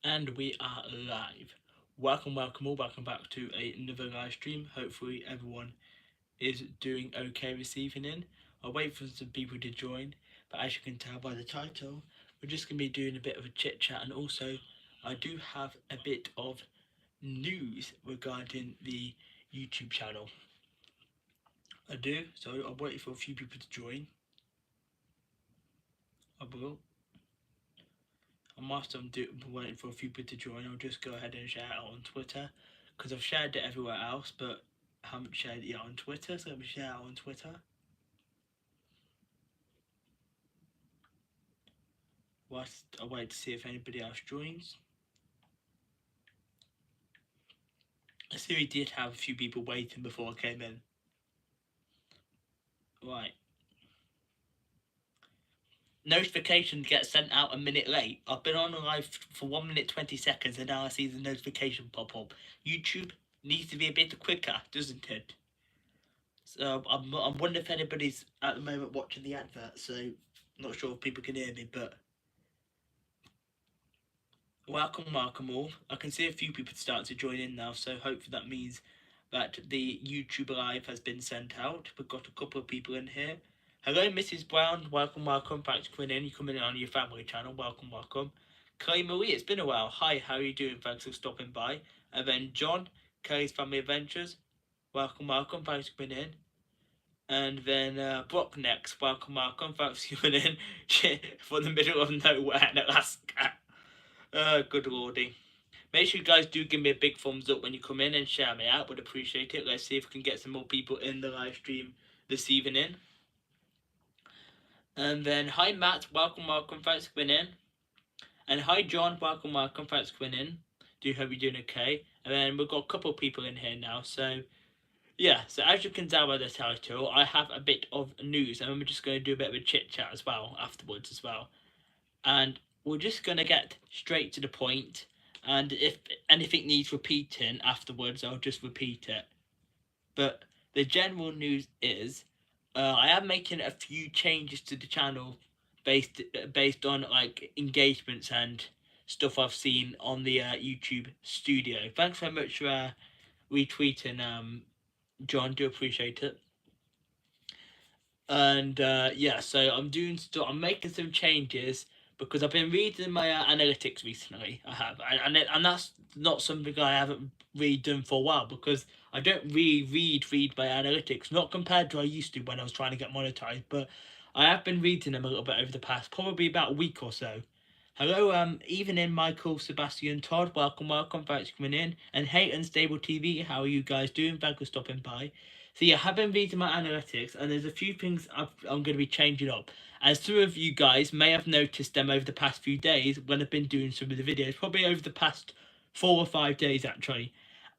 And we are live. Welcome all, welcome back to another live stream. Hopefully everyone is doing okay this evening. I'll wait for some people to join, but as you can tell by the title, we're just going to be doing a bit of a chit chat, and also I do have a bit of news regarding the YouTube channel. I do, so I'll wait for a few people to join. I will. Whilst I'm waiting for a few people to join, I'll just go ahead and share it out on Twitter, because I've shared it everywhere else, but I haven't shared it yet on Twitter, so let me share it out on Twitter. Whilst I wait to see if anybody else joins. I see we did have a few people waiting before I came in. Right. Notifications get sent out a minute late. I've been on live for 1 minute 20 seconds and now I see the notification pop up. YouTube needs to be a bit quicker, doesn't it? So I'm wondering if anybody's at the moment watching the advert, so not sure if people can hear me, but welcome all. I can see a few people starting to join in now, so hopefully that means that the YouTube live has been sent out. We've got a couple of people in here. Hello, Mrs. Brown. Welcome. Thanks for coming in. You're coming in on your family channel. Welcome. Clay Marie, it's been a while. Hi, how are you doing? Thanks for stopping by. And then John, Kelly's Family Adventures. Welcome. Thanks for coming in. And then Brock next. Welcome. Thanks for coming in from the middle of nowhere in Alaska. Good lordy. Make sure you guys do give me a big thumbs up when you come in and share me out. Would appreciate it. Let's see if we can get some more people in the live stream this evening. And then hi Matt, welcome, thanks for coming in. And hi John, welcome, thanks for coming in. Do hope you're doing okay. And then we've got a couple of people in here now, so yeah. So as you can tell by the title, I have a bit of news, and we're just going to do a bit of a chit chat as well afterwards as well. And we're just going to get straight to the point. And if anything needs repeating afterwards, I'll just repeat it. But the general news is I am making a few changes to the channel based on like engagements and stuff I've seen on the YouTube studio. Thanks very much for retweeting, John. Do appreciate it. And yeah, so I'm making some changes because I've been reading my analytics recently. I have, and that's not something I haven't really done for a while because I don't really read my analytics, not compared to I used to when I was trying to get monetized, but I have been reading them a little bit over the past, probably about a week or so. Hello, evening, Michael, Sebastian, Todd. Welcome, thanks for coming in. And hey, Unstable TV, how are you guys doing? Thanks for stopping by. So yeah, I have been reading my analytics, and there's a few things I'm going to be changing up. As some of you guys may have noticed them over the past few days when I've been doing some of the videos, probably over the past 4 or 5 days actually.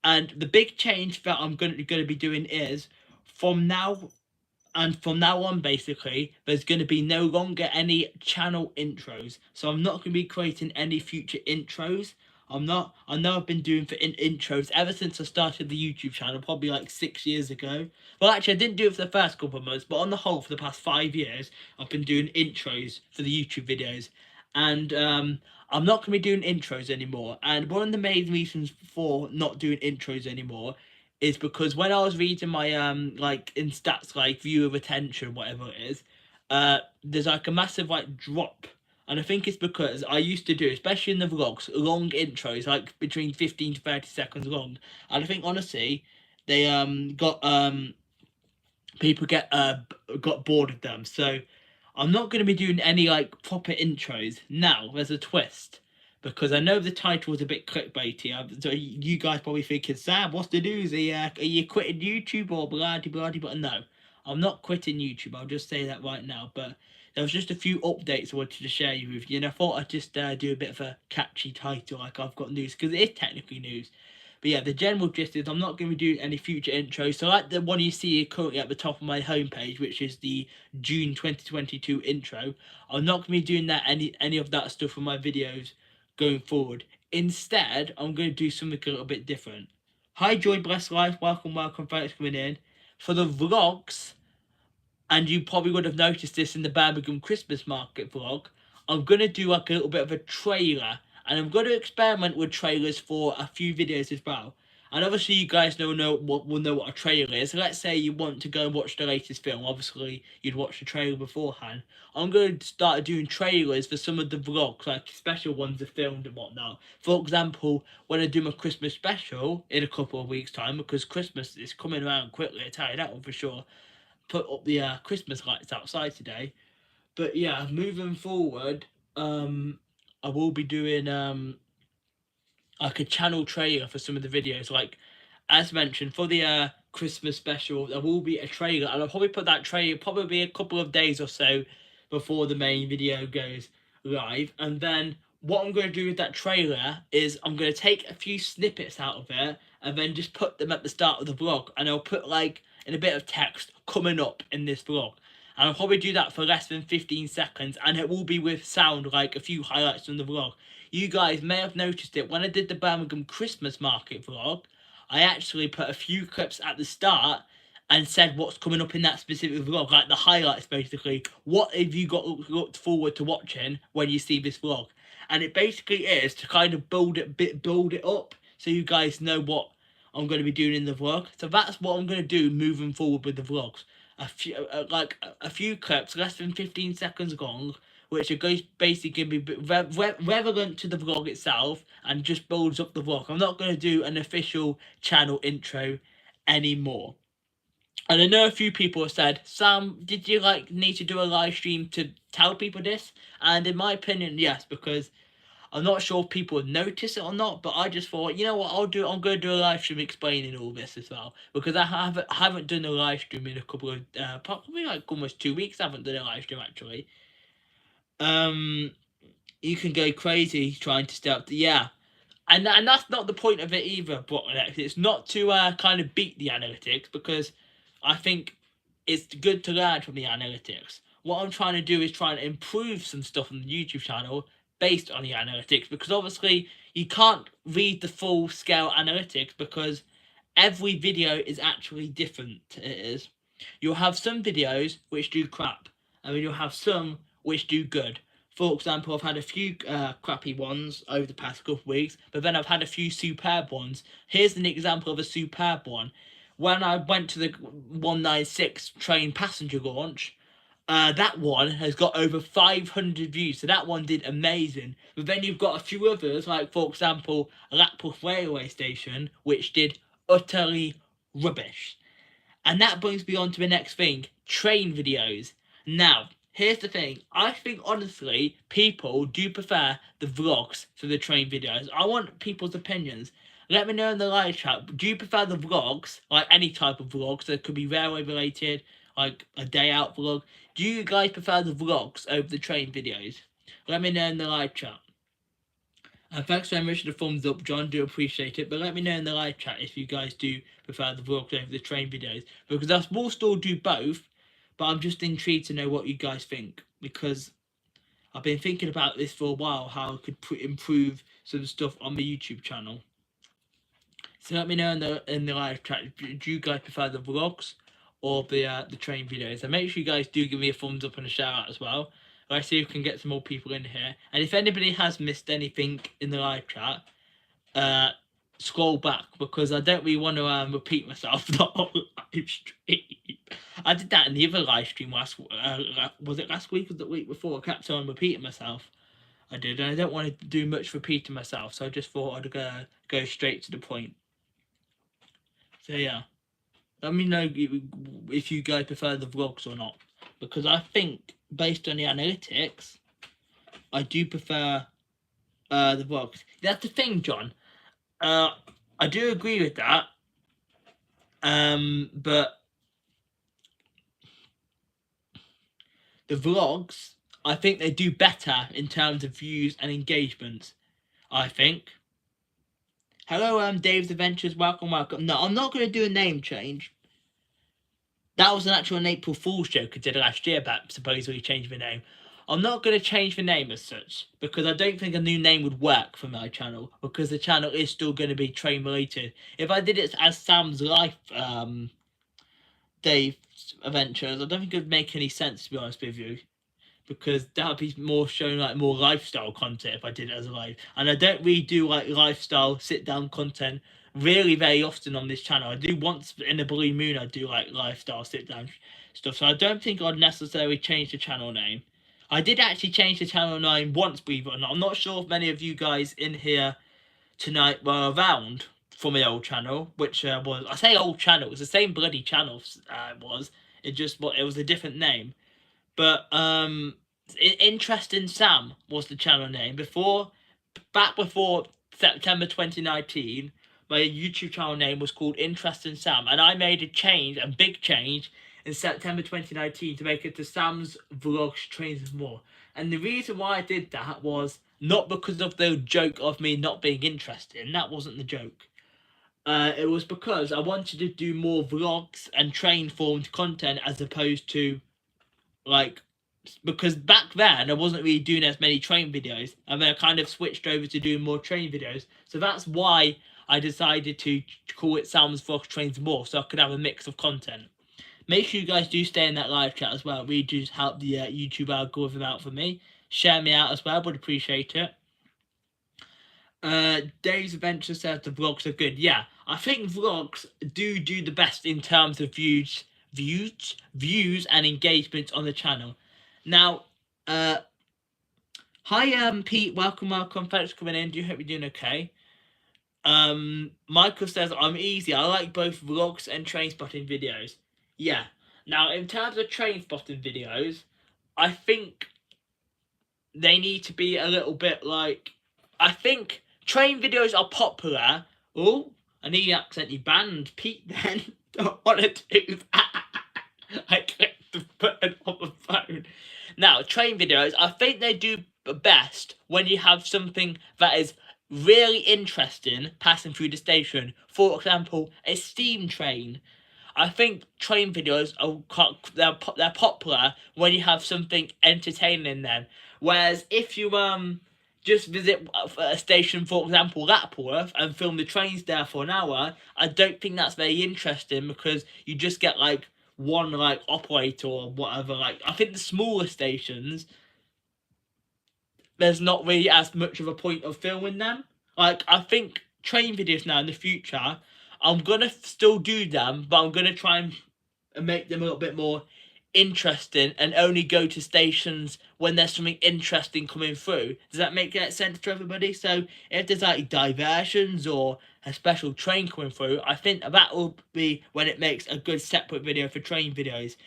And the big change that I'm going to be doing is from now on, basically, there's going to be no longer any channel intros. So I'm not going to be creating any future intros. I know I've been doing for intros ever since I started the YouTube channel, probably like 6 years ago. Well, actually, I didn't do it for the first couple of months, but on the whole, for the past 5 years, I've been doing intros for the YouTube videos. And I'm not going to be doing intros anymore. And one of the main reasons for not doing intros anymore is because when I was reading my like in stats like viewer retention, whatever it is, there's like a massive like drop. And I think it's because I used to do, especially in the vlogs, long intros, like between 15 to 30 seconds long. And I think honestly, they got people got bored of them. So I'm not going to be doing any like proper intros. Now there's a twist, because I know the title was a bit clickbaity. So you guys probably thinking, Sam, what's the news? Are you quitting YouTube or blah blah blah? No, I'm not quitting YouTube. I'll just say that right now. But there was just a few updates I wanted to share with you, and I thought I'd just do a bit of a catchy title, like I've got news, because it is technically news. But yeah, the general gist is I'm not going to be doing any future intros. So like the one you see currently at the top of my homepage, which is the June 2022 intro, I'm not going to be doing that any of that stuff for my videos going forward. Instead, I'm going to do something a little bit different. Hi, Joy Bless Life. Welcome, thanks for coming in. For the vlogs, and you probably would have noticed this in the Birmingham Christmas market vlog, I'm going to do like a little bit of a trailer and I'm going to experiment with trailers for a few videos as well. And obviously, you guys will know what a trailer is. Let's say you want to go and watch the latest film. Obviously, you'd watch the trailer beforehand. I'm going to start doing trailers for some of the vlogs, like special ones are filmed and whatnot. For example, when I do my Christmas special in a couple of weeks' time, because Christmas is coming around quickly, I tell you that one for sure. Put up the Christmas lights outside today. But yeah, moving forward, I will be doing like a channel trailer for some of the videos. Like as mentioned, for the Christmas special, there will be a trailer, and I'll probably put that trailer probably a couple of days or so before the main video goes live. And then what I'm going to do with that trailer is I'm going to take a few snippets out of it and then just put them at the start of the vlog, and I'll put like in a bit of text coming up in this vlog. And I'll probably do that for less than 15 seconds, and it will be with sound, like a few highlights from the vlog. You guys may have noticed it when I did the Birmingham Christmas market vlog. I actually put a few clips at the start and said what's coming up in that specific vlog, like the highlights basically. What have you got looked forward to watching when you see this vlog? And it basically is to kind of build it up so you guys know what I'm going to be doing in the vlog. So that's what I'm going to do moving forward with the vlogs. A few clips, less than 15 seconds long, which are basically going to be relevant to the vlog itself and just builds up the vlog. I'm not going to do an official channel intro anymore. And I know a few people have said, Sam, did you need to do a live stream to tell people this? And in my opinion, yes, because I'm not sure if people notice it or not, but I just thought, you know what, I'm going to do a live stream explaining all this as well, because I haven't done a live stream in a couple of probably like almost 2 weeks. I haven't done a live stream actually. You can go crazy trying to stay up. And that's not the point of it either. But it's not to kind of beat the analytics, because I think it's good to learn from the analytics. What I'm trying to do is trying to improve some stuff on the YouTube channel based on the analytics, because obviously you can't read the full scale analytics because every video is actually different. It is. You'll have some videos which do crap, and then you'll have some which do good. For example, I've had a few crappy ones over the past couple of weeks, but then I've had a few superb ones. Here's an example of a superb one. When I went to the 196 train passenger launch, that one has got over 500 views, so that one did amazing. But then you've got a few others, like for example, Lapworth Railway Station, which did utterly rubbish. And that brings me on to the next thing, train videos. Now, here's the thing. I think, honestly, people do prefer the vlogs to the train videos. I want people's opinions. Let me know in the live chat. Do you prefer the vlogs, like any type of vlogs that could be railway related, like a day out vlog? Do you guys prefer the vlogs over the train videos? Let me know in the live chat. And thanks very much for the thumbs up, John. Do appreciate it. But let me know in the live chat if you guys do prefer the vlogs over the train videos, because I will still do both. But I'm just intrigued to know what you guys think, because I've been thinking about this for a while, how I could improve some stuff on the YouTube channel. So let me know in the live chat. Do you guys prefer the vlogs or the train videos? And make sure you guys do give me a thumbs up and a shout out as well. Let's see if we can get some more people in here. And if anybody has missed anything in the live chat, scroll back, because I don't really want to repeat myself the whole live stream. I did that in the other live stream was it last week or the week before? I kept on repeating myself. I did, and I don't want to do much repeating myself, so I just thought I'd go straight to the point. So yeah, let me know if you guys prefer the vlogs or not, because I think based on the analytics, I do prefer the vlogs. That's the thing, John. I do agree with that. But the vlogs, I think they do better in terms of views and engagements, I think. Hello, Dave's Adventures. Welcome. No, I'm not going to do a name change. That was an actual April Fool's joke I did last year about supposedly changing the name. I'm not going to change the name as such, because I don't think a new name would work for my channel, because the channel is still going to be train related. If I did it as Sam's Life, Dave's Adventures, I don't think it would make any sense, to be honest with you. because that would be more showing like more lifestyle content if I did it as a live. And I don't really do like lifestyle sit down content really very often on this channel. I do once in a blue moon, I do like lifestyle sit down stuff. So I don't think I'd necessarily change the channel name. I did actually change the channel name once, believe it or not. I'm not sure if many of you guys in here tonight were around for my old channel, which was, I say old channel, it was the same bloody channel. It was. It was a different name. But Interesting Sam was the channel name. Back before September 2019, my YouTube channel name was called Interesting Sam, and I made a big change, in September 2019 to make it to Sam's Vlogs, Trains and More. And the reason why I did that was not because of the joke of me not being interesting. That wasn't the joke. It was because I wanted to do more vlogs and train-formed content as opposed to, like, because back then I wasn't really doing as many train videos, and then I kind of switched over to doing more train videos. So that's why I decided to call it Sam's Vlogs, Trains and More, so I could have a mix of content. Make sure you guys do stay in that live chat as well. It really does help the YouTube algorithm out for me. Share me out as well, would appreciate it. Dave's Adventure says the vlogs are good. Yeah, I think vlogs do the best in terms of views and engagement on the channel. Now, hi Pete, welcome. Thanks for coming in. Do you hope you're doing okay? Michael says I'm easy. I like both vlogs and train spotting videos. Yeah. Now, in terms of train spotting videos, I think they need to be a little bit like, I think train videos are popular. Oh, I need to accidentally banned Pete then. Don't want to do that. I clicked the button on the phone. Now, train videos, I think they do best when you have something that is really interesting passing through the station. For example, a steam train. I think train videos they're popular when you have something entertaining in them. Whereas if you just visit a station, for example, Lapworth, and film the trains there for an hour, I don't think that's very interesting, because you just get like one like operator or whatever. Like, I think the smaller stations, there's not really as much of a point of filming them. Like, I think train videos now in the future, I'm gonna still do them, but I'm gonna try and make them a little bit more interesting and only go to stations when there's something interesting coming through. Does that make sense to everybody? So if there's like diversions or a special train coming through, I think that will be when it makes a good separate video for train videos.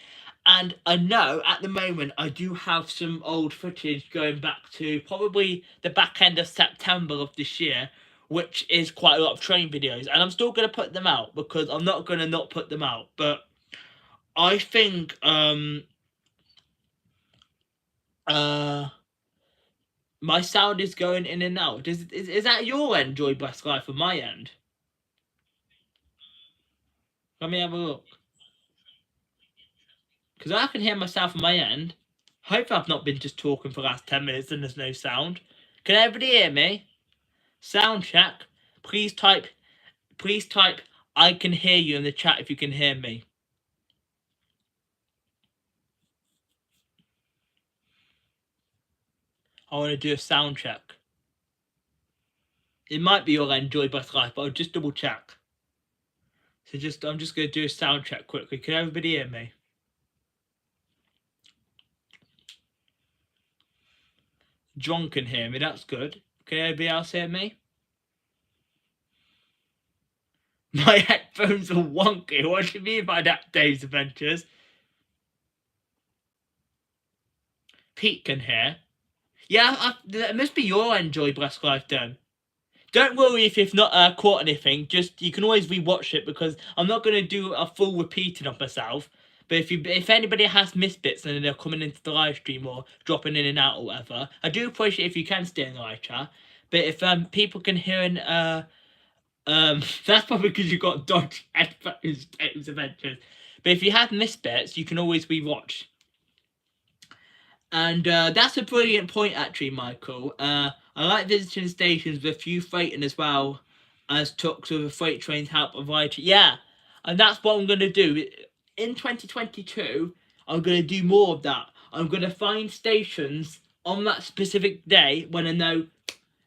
And I know at the moment I do have some old footage going back to probably the back end of September of this year, which is quite a lot of train videos, and I'm still going to put them out because I'm not going to not put them out. But I think my sound is going in and out. Is that your end, Joy Best Life, or my end? Let me have a look, because I can hear myself on my end. Hope I've not been just talking for the last 10 minutes and there's no sound. Can everybody hear me? Sound check. Please type I can hear you in the chat if you can hear me. I want to do a sound check. It might be your Enjoy Best Life, but I'll just double check. So I'm just going to do a sound check quickly. Can everybody hear me? John can hear me, that's good. Can everybody else hear me? My headphones are wonky. What do you mean by that, Dave's Adventures? Pete can hear. Yeah, it must be your Enjoy Best Life then. Don't worry if you've not caught anything. Just, you can always rewatch it, because I'm not going to do a full repeating of myself. But if anybody has missed bits and they're coming into the live stream or dropping in and out or whatever, I do appreciate if you can stay in the live chat. But if people can hear that's probably because you got dodgy headphones, Dave's Adventures. But if you have missed bits, you can always rewatch. And that's a brilliant point, actually, Michael. I like visiting stations with a few freighting as well as trucks with a freight train to help avoid. Yeah, and that's what I'm going to do. In 2022, I'm going to do more of that. I'm going to find stations on that specific day when I know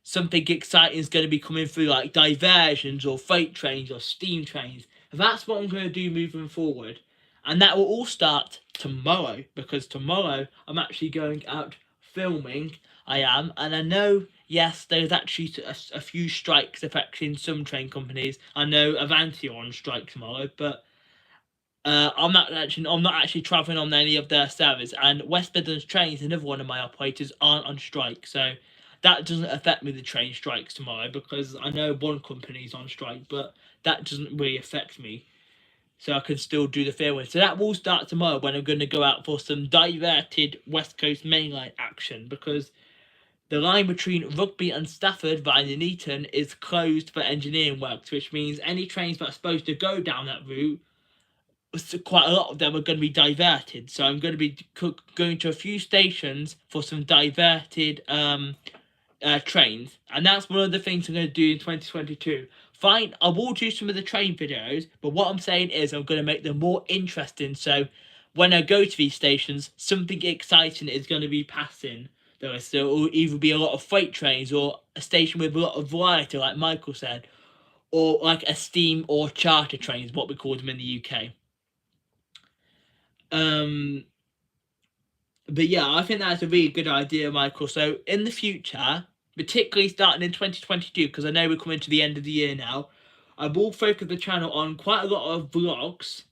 something exciting is going to be coming through, like diversions or freight trains or steam trains. That's what I'm going to do moving forward. And that will all start tomorrow, because tomorrow I'm actually going out filming. I am, and I know, yes, there's actually a few strikes affecting some train companies. I know Avanti are on strike tomorrow, but I'm not actually travelling on any of their service, and West Midlands Trains, another one of my operators, aren't on strike, so that doesn't affect me, the train strikes tomorrow, because I know one company's on strike, but that doesn't really affect me, so I can still do the filming. So that will start tomorrow, when I'm going to go out for some diverted West Coast mainline action, because the line between Rugby and Stafford via Nuneaton is closed for engineering works, which means any trains that are supposed to go down that route, quite a lot of them are going to be diverted. So I'm going to be going to a few stations for some diverted trains, and that's one of the things I'm going to do in 2022. Fine, I will do some of the train videos, but what I'm saying is I'm going to make them more interesting. So when I go to these stations, something exciting is going to be passing. There will either be a lot of freight trains, or a station with a lot of variety, like Michael said, or like a steam or charter trains, what we call them in the UK. But yeah, I think that's a really good idea, Michael. So in the future, particularly starting in 2022, because I know we're coming to the end of the year now, I will focus the channel on quite a lot of vlogs,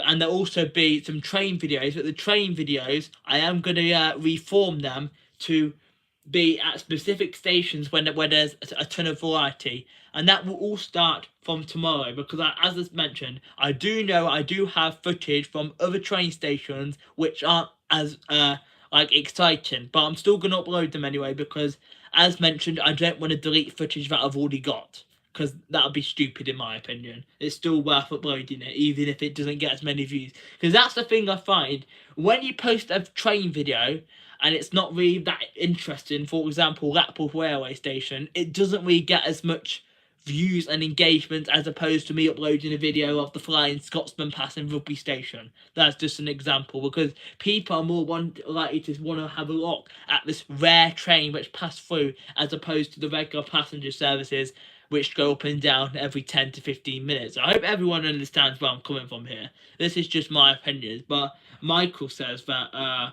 and there'll also be some train videos. But the train videos, I am going to reform them to be at specific stations when there's a ton of variety, and that will all start from tomorrow, because as I mentioned, I do have footage from other train stations which aren't as like exciting, but I'm still gonna upload them anyway, because as mentioned, I don't want to delete footage that I've already got, because that would be stupid in my opinion. It's still worth uploading it, even if it doesn't get as many views, because that's the thing I find when you post a train video and it's not really that interesting. For example, Lapworth Railway Station, it doesn't really get as much views and engagement as opposed to me uploading a video of the Flying Scotsman passing Rugby Station. That's just an example, because people are more likely to want to have a look at this rare train which passed through, as opposed to the regular passenger services which go up and down every 10 to 15 minutes. I hope everyone understands where I'm coming from here. This is just my opinion, but Michael says that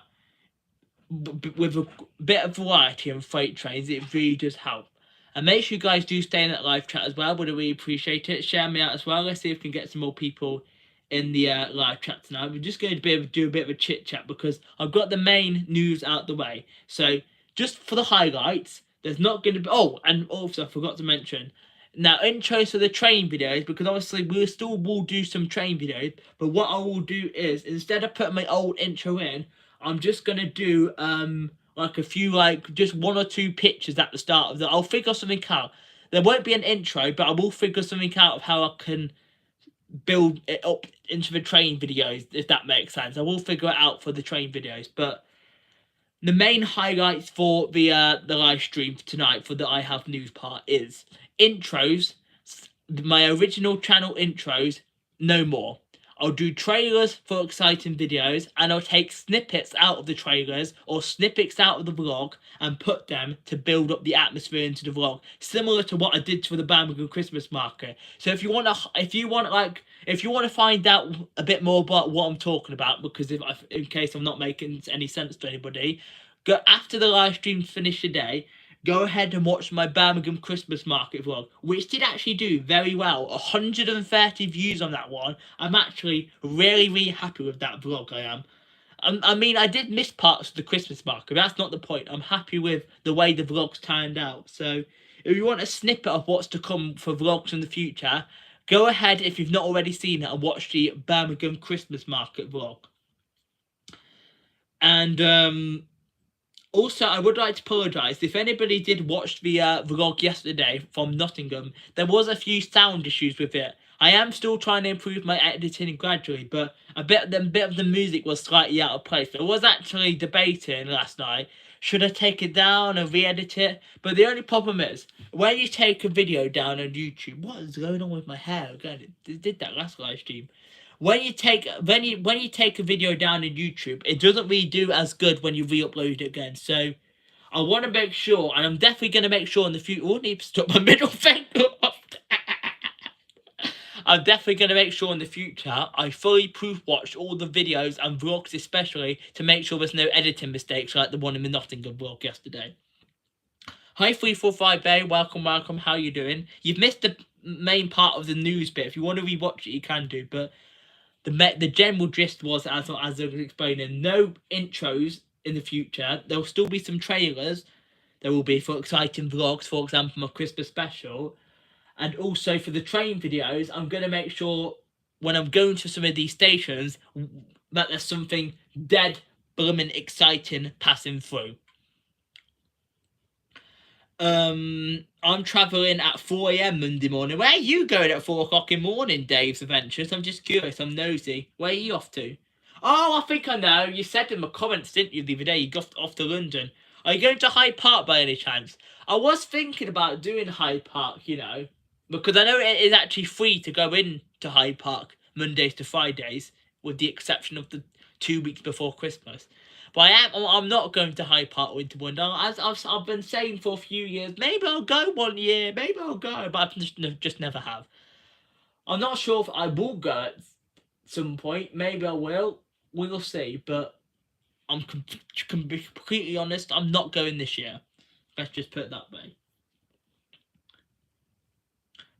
with a bit of variety on freight trains, it really does help. And make sure you guys do stay in that live chat as well. Would really appreciate it. Share me out as well. Let's see if we can get some more people in the live chat tonight. We're just going to do a bit of a chit chat, because I've got the main news out the way. So just for the highlights, there's not going to be. Oh, and also I forgot to mention. Now, intros for the train videos, because obviously we still will do some train videos, but what I will do is, instead of putting my old intro in, I'm just gonna do like a few, like just one or two pictures at the start of the. I'll figure something out. There won't be an intro, but I will figure something out of how I can build it up into the train videos, if that makes sense. I will figure it out for the train videos, but the main highlights for the live stream tonight for the I Have News part is intros. My original channel intros, no more. I'll do trailers for exciting videos, and I'll take snippets out of the trailers or snippets out of the vlog and put them to build up the atmosphere into the vlog, similar to what I did for the Birmingham Christmas market. So if you want to find out a bit more about what I'm talking about, because in case I'm not making any sense to anybody, go after the live stream finish today. Go ahead and watch my Birmingham Christmas market vlog, which did actually do very well. 130 views on that one. I'm actually really happy with that vlog, I am. I mean, I did miss parts of the Christmas market, but that's not the point. I'm happy with the way the vlogs turned out. So if you want a snippet of what's to come for vlogs in the future, go ahead, if you've not already seen it, and watch the Birmingham Christmas market vlog. And also, I would like to apologise. If anybody did watch the vlog yesterday from Nottingham, there was a few sound issues with it. I am still trying to improve my editing gradually, but a bit of the music was slightly out of place. I was actually debating last night, should I take it down and re-edit it? But the only problem is, when you take a video down on YouTube, what is going on with my hair? Again, it did that last live stream. when you take a video down on YouTube, it doesn't really do as good when you re-upload it again. So I want to make sure, and I'm definitely going to make sure in the future. Oh, I need to stop my middle finger. I'm definitely going to make sure in the future I fully proof watch all the videos and vlogs, especially to make sure there's no editing mistakes like the one in the Nottingham vlog yesterday. Hi 345A, welcome, how you doing? You've missed the main part of the news bit. If you want to rewatch it, you can do, but the general gist was, as I was explaining, no intros in the future. There'll still be some trailers. There will be for exciting vlogs, for example, my Christmas special. And also for the train videos, I'm going to make sure when I'm going to some of these stations that there's something dead, blooming exciting passing through. I'm travelling at 4 a.m. Monday morning. Where are you going at 4 o'clock in the morning, Dave's Adventures? I'm just curious. I'm nosy. Where are you off to? Oh, I think I know. You said in the comments, didn't you, the other day, you got off to London. Are you going to Hyde Park by any chance? I was thinking about doing Hyde Park, you know, because I know it is actually free to go in to Hyde Park Mondays to Fridays, with the exception of the 2 weeks before Christmas. But I'm not going to Hyde Park Winter Wonderland. As I've been saying for a few years, maybe I'll go one year, maybe I'll go, but I just never have. I'm not sure if I will go at some point. Maybe I will. We'll see. But I'm can be completely honest. I'm not going this year. Let's just put it that way.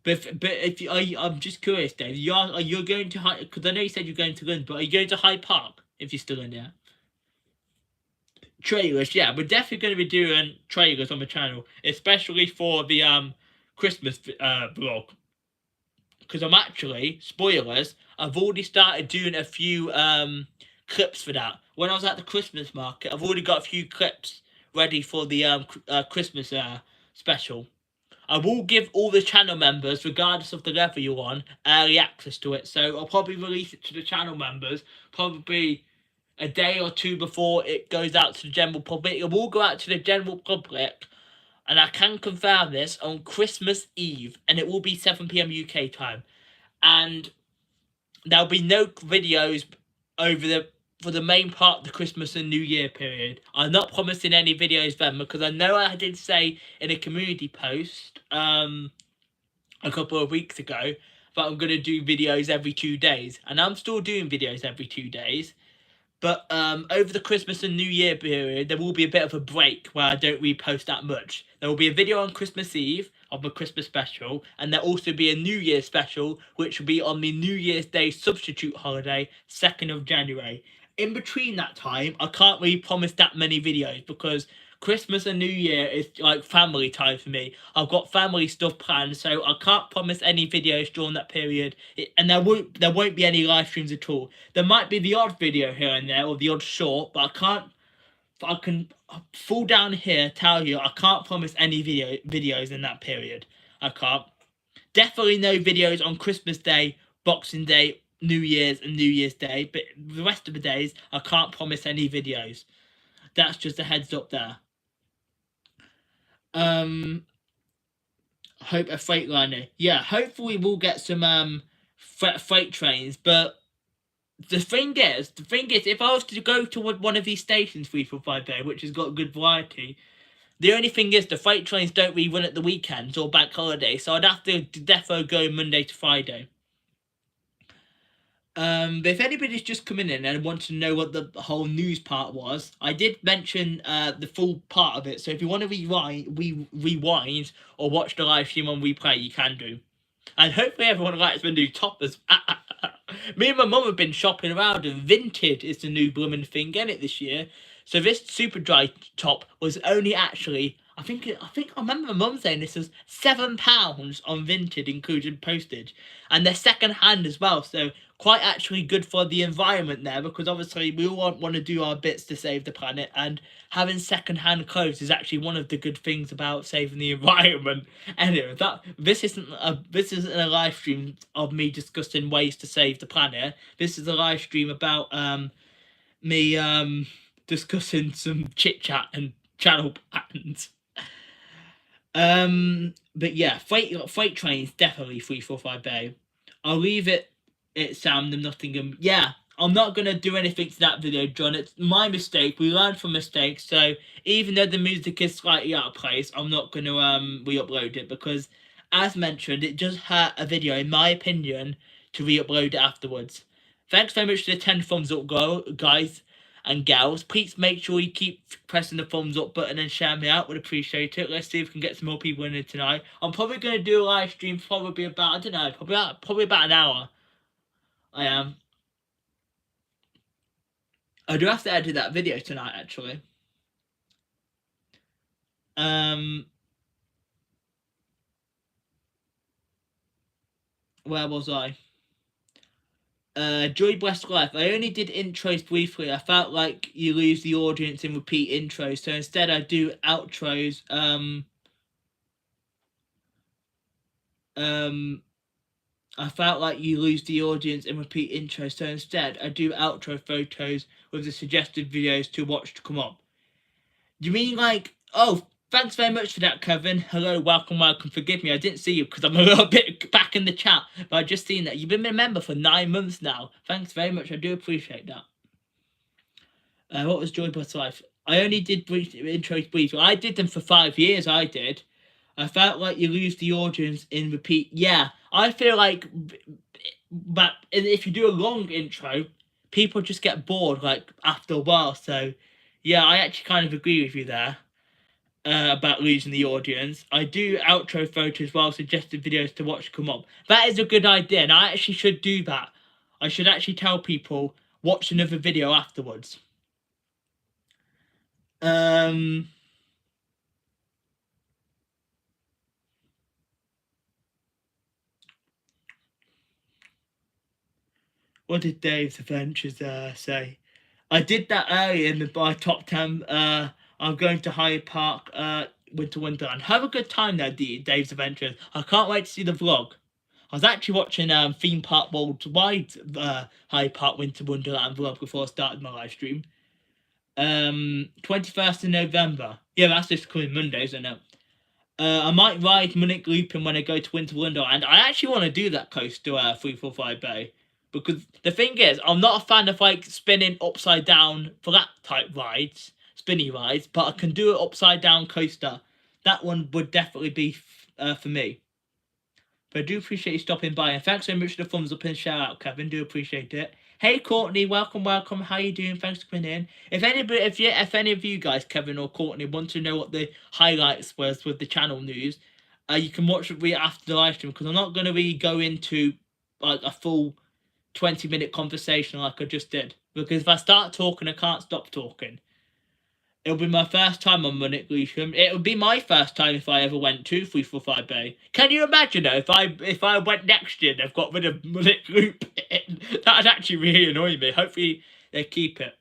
But if you, I'm just curious, Dave. You're going to Hyde, because I know you said you're going to London, but are you going to Hyde Park if you're still in there? Trailers, yeah, we're definitely going to be doing trailers on the channel, especially for the Christmas vlog, because I'm actually, spoilers, I've already started doing a few clips for that. When I was at the Christmas market, I've already got a few clips ready for the Christmas special. I will give all the channel members, regardless of the level you're on, early access to it. So I'll probably release it to the channel members, probably a day or two before it goes out to the general public. It will go out to the general public, and I can confirm this, on Christmas Eve, and it will be 7 p.m. UK time. And there'll be no videos for the main part of the Christmas and New Year period. I'm not promising any videos then, because I know I did say in a community post a couple of weeks ago that I'm going to do videos every 2 days, and I'm still doing videos every 2 days. But over the Christmas and New Year period, there will be a bit of a break where I don't repost that much. There will be a video on Christmas Eve of the Christmas special, and there'll also be a New Year special, which will be on the New Year's Day substitute holiday, 2nd of January. In between that time, I can't really promise that many videos, because Christmas and New Year is like family time for me. I've got family stuff planned, so I can't promise any videos during that period. And there won't be any live streams at all. There might be the odd video here and there, or the odd short, but I can fall down here tell you I can't promise any videos in that period. I can't. Definitely no videos on Christmas Day, Boxing Day, New Year's and New Year's Day, but the rest of the days I can't promise any videos. That's just a heads up there. Hope a Freightliner. Yeah, hopefully we'll get some freight trains, but the thing is, if I was to go to one of these stations 345 day, which has got good variety, the only thing is the freight trains don't really run at the weekends or bank holiday, so I'd have to defo go Monday to Friday. But if anybody's just coming in and wants to know what the whole news part was, I did mention the full part of it. So if you want to rewind or watch the live stream on replay, you can do. And hopefully everyone likes the new toppers. Me and my mum have been shopping around, and Vinted is the new blooming thing in it this year. So this super dry top was only actually, I think I remember my mum saying this was £7 on Vinted, including postage, and they're second hand as well. So quite actually good for the environment there, because obviously we all want to do our bits to save the planet, and having second-hand clothes is actually one of the good things about saving the environment. Anyway, this isn't a live stream of me discussing ways to save the planet. This is a live stream about me discussing some chit chat and channel patterns. But yeah, freight trains definitely 345 Bay. I'll leave it It's Sam the Nottingham. Yeah, I'm not gonna do anything to that video, John. It's my mistake. We learn from mistakes. So even though the music is slightly out of place, I'm not gonna re-upload it because, as mentioned, it just hurt a video, in my opinion, to re-upload it afterwards. Thanks very much to the 10 thumbs up, guys and gals. Please make sure you keep pressing the thumbs up button and share me out. Would appreciate it. Let's see if we can get some more people in here tonight. I'm probably gonna do a live stream, probably about, I don't know, probably about an hour. I am. I do have to edit that video tonight, actually. Where was I? Joy Blessed Life. I only did intros briefly. I felt like you lose the audience in repeat intros, so instead I do outros. I felt like you lose the audience in repeat intros, so instead I do outro photos with the suggested videos to watch to come up. Do you mean like, oh, thanks very much for that, Kevin. Hello, welcome. Forgive me, I didn't see you because I'm a little bit back in the chat, but I just seen that. You've been a member for 9 months now. Thanks very much, I do appreciate that. What was Joy Plus Life? I only did intros briefly. I did them for 5 years, I did. I felt like you lose the audience in repeat. Yeah, I feel like, but if you do a long intro, people just get bored like after a while. So, yeah, I actually kind of agree with you there about losing the audience. I do outro photos while suggested videos to watch come up. That is a good idea, and I actually should do that. I should actually tell people watch another video afterwards. What did Dave's Adventures say? I did that earlier in my top 10. I'm going to Hyde Park Winter Wonderland. Have a good time there, Dave's Adventures. I can't wait to see the vlog. I was actually watching Theme Park Worldwide Hyde Park Winter Wonderland vlog before I started my live stream. 21st of November. Yeah, that's this coming Monday, isn't it? I might ride Munich Looping when I go to Winter Wonderland. I actually want to do that close to 345 Bay. Because the thing is, I'm not a fan of like spinning upside down flat type rides, spinny rides, but I can do an upside down coaster. That one would definitely be for me. But I do appreciate you stopping by, and thanks so much for the thumbs up and shout out, Kevin. Do appreciate it. Hey Courtney, welcome. How you doing? Thanks for coming in. If any of you guys, Kevin or Courtney, want to know what the highlights was with the channel news, you can watch it after the live stream because I'm not going to really go into like a full 20-minute conversation like I just did. Because if I start talking, I can't stop talking. It'll be my first time on Munich Looping. It would be my first time if I ever went to 345 Bay. Can you imagine though, if I went next year and they've got rid of Munich Looping? That'd actually really annoy me. Hopefully they keep it.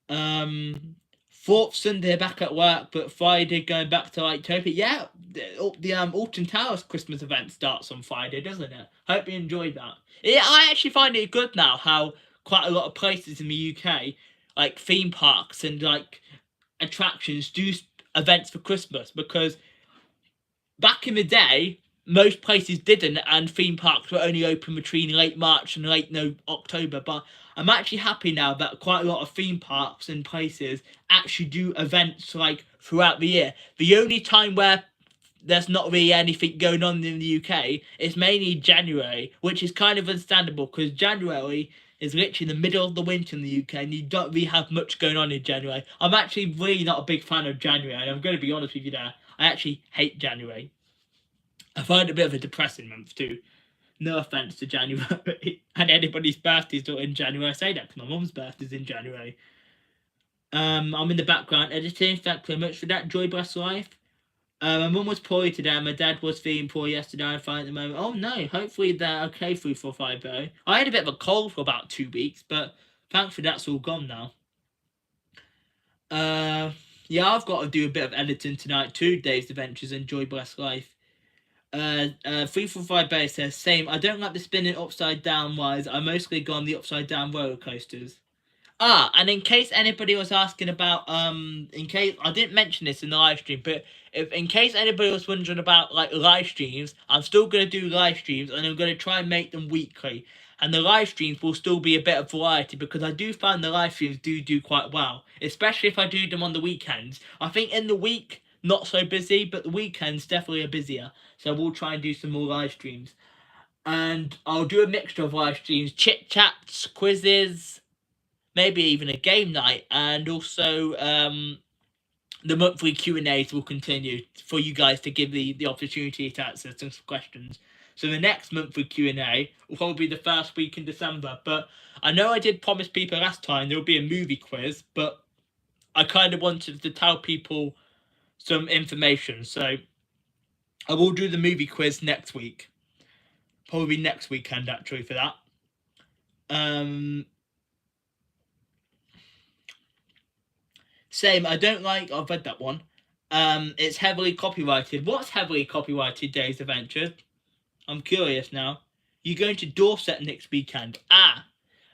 4th Sunday back at work, but Friday going back to Lightopia. Yeah, the Alton Towers Christmas event starts on Friday, doesn't it? Hope you enjoyed that. Yeah, I actually find it good now how quite a lot of places in the UK, like theme parks and like attractions, do events for Christmas, because back in the day most places didn't, and theme parks were only open between late March and late October. But I'm actually happy now that quite a lot of theme parks and places actually do events like throughout the year. The only time where there's not really anything going on in the UK is mainly January, which is kind of understandable because January is literally the middle of the winter in the UK and you don't really have much going on in January. I'm actually really not a big fan of January, and I'm going to be honest with you there. I actually hate January. I find it a bit of a depressing month too. No offence to January and anybody's birthday's not in January. I say that because my mum's birthday's in January. I'm in the background editing. Thank you very much for that. Joy Bless Life. My mum was poorly today. My dad was feeling poor yesterday. I'm fine at the moment. Oh no, hopefully they're okay 345 though. I had a bit of a cold for about 2 weeks, but thankfully that's all gone now. Yeah, I've got to do a bit of editing tonight too. Dave's Adventures and Joy Bless Life. 345 Bay says same. I don't like the spinning upside down wise. I mostly go on the upside down roller coasters. And in case anybody was asking about, in case I didn't mention this in the live stream, but if in case anybody was wondering about like live streams, I'm still gonna do live streams, and I'm gonna try and make them weekly. And the live streams will still be a bit of variety, because I do find the live streams do quite well, especially if I do them on the weekends. I think in the week not so busy, but the weekends definitely are busier. So we'll try and do some more live streams, and I'll do a mixture of live streams, chit chats, quizzes, maybe even a game night, and also the monthly Q&As will continue for you guys to give the opportunity to answer some questions. So the next monthly Q&A will probably be the first week in December, but I know I did promise people last time there will be a movie quiz, but I kind of wanted to tell people some information, so I will do the movie quiz next week. Probably next weekend, actually, for that. Same, I don't like, I've read that one. It's heavily copyrighted. What's heavily copyrighted, Days Adventures? I'm curious now. You're going to Dorset next weekend.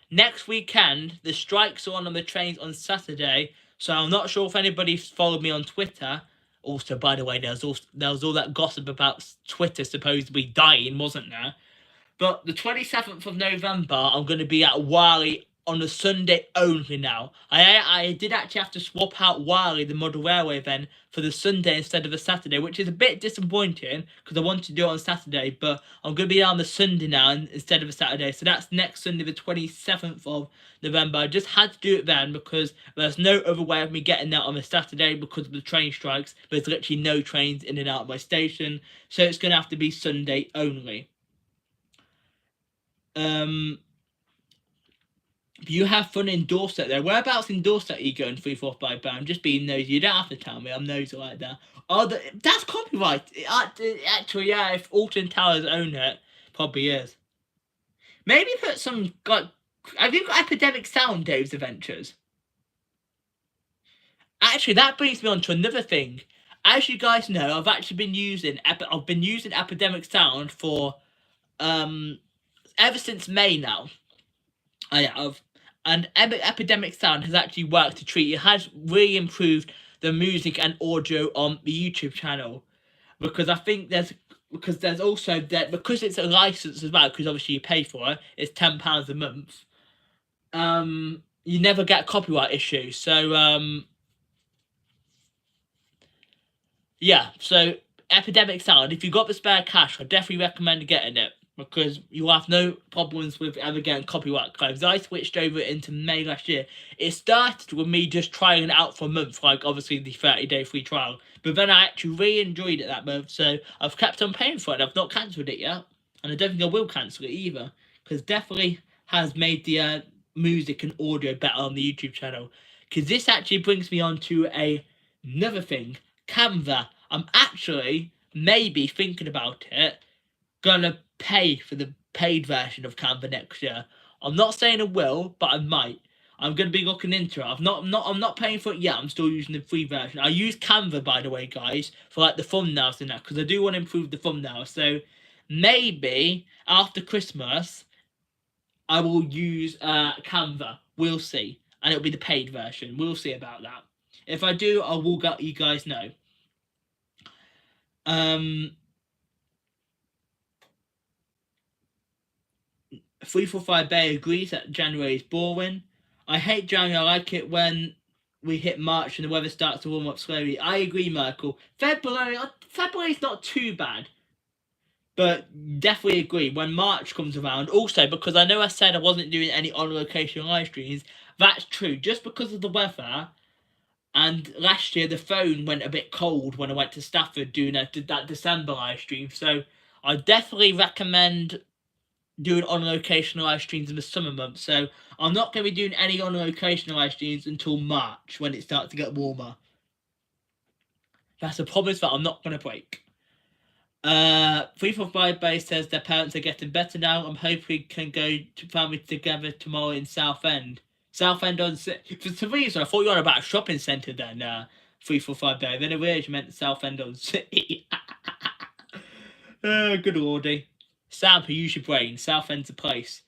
Next weekend, the strikes are on the trains on Saturday, so I'm not sure if anybody's followed me on Twitter. Also, by the way, there was all that gossip about Twitter supposedly dying, wasn't there? But the 27th of November, I'm going to be at Wally on a Sunday only now. I did actually have to swap out Wally, the model railway event, for the Sunday instead of the Saturday, which is a bit disappointing because I wanted to do it on Saturday, but I'm going to be on the Sunday now instead of a Saturday. So that's next Sunday, the 27th of November. I just had to do it then because there's no other way of me getting that on a Saturday because of the train strikes. There's literally no trains in and out of my station, so it's going to have to be Sunday only. You have fun in Dorset though. Whereabouts in Dorset are you going 345 I'm just being nosy. You don't have to tell me. I'm nosy like that. Oh, that's copyright. Actually, yeah, if Alton Towers own it, probably is. Maybe put some, like, have you got Epidemic Sound, Dave's Adventures? Actually, that brings me on to another thing. As you guys know, I've actually been using Epidemic Sound for ever since May now. I have. And Epidemic Sound has actually worked to treat. It has really improved the music and audio on the YouTube channel, because I think there's also that, because it's a license as well, because obviously you pay for it. It's £10 a month. You never get copyright issues. So yeah. So Epidemic Sound, if you've got the spare cash, I definitely recommend getting it, because you'll have no problems with ever getting copyright claims. I switched over into May last year. It started with me just trying it out for a month, like obviously the 30-day free trial. But then I actually really enjoyed it that month, so I've kept on paying for it. I've not cancelled it yet, and I don't think I will cancel it either, because definitely has made the music and audio better on the YouTube channel. Because this actually brings me on to another thing, Canva. I'm actually maybe thinking about it, gonna pay for the paid version of Canva next year. I'm not saying I will, but I might. I'm gonna be looking into it. I'm not paying for it yet. I'm still using the free version. I use Canva, by the way, guys, for like the thumbnails and that, because I do want to improve the thumbnails. So maybe after Christmas, I will use Canva. We'll see, and it'll be the paid version. We'll see about that. If I do, I will let you guys know. 345 Bay agrees that January is boring. I hate January. I like it when we hit March and the weather starts to warm up slowly. I agree, Michael. February's not too bad, but definitely agree when March comes around. Also, because I know I said I wasn't doing any on-location live streams, that's true. Just because of the weather, and last year the phone went a bit cold when I went to Stafford doing that December live stream. So I definitely recommend doing on-location live streams in the summer months. So I'm not going to be doing any on-location live streams until March, when it starts to get warmer. That's a promise that I'm not going to break. 345 Base says their parents are getting better now. I'm hoping we can go to family together tomorrow in Southend. Southend on City. For some reason, I thought you were on about a shopping centre then, 345 Bay. Then I realised you meant Southend on City. Good lordy. Sam, who use your brain. Southend's a place.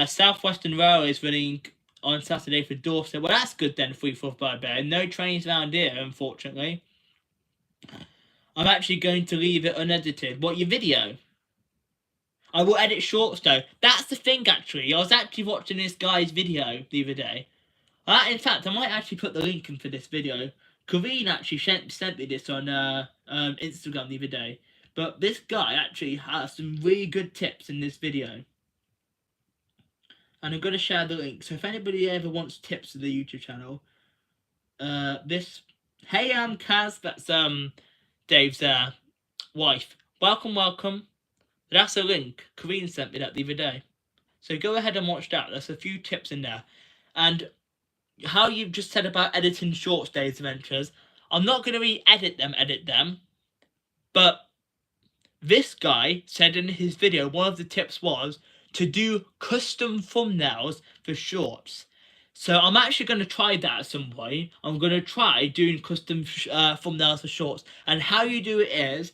Southwestern Railway is running on Saturday for Dorset. Well, that's good then, 3/4 by Bear. No trains around here, unfortunately. I'm actually going to leave it unedited. What, your video? I will edit shorts though. That's the thing actually. I was actually watching this guy's video the other day. In fact, I might actually put the link in for this video. Kareen actually sent me this on Instagram the other day. But this guy actually has some really good tips in this video. And I'm going to share the link. So if anybody ever wants tips for the YouTube channel, hey, I'm Kaz. That's Dave's wife. Welcome. That's a link. Kareen sent me that the other day. So go ahead and watch that. There's a few tips in there. And how you've just said about editing shorts, Dave's Adventures, I'm not going to re-edit them. But this guy said in his video, one of the tips was to do custom thumbnails for shorts. So I'm actually going to try that at some point. I'm going to try doing custom thumbnails for shorts. And how you do it is,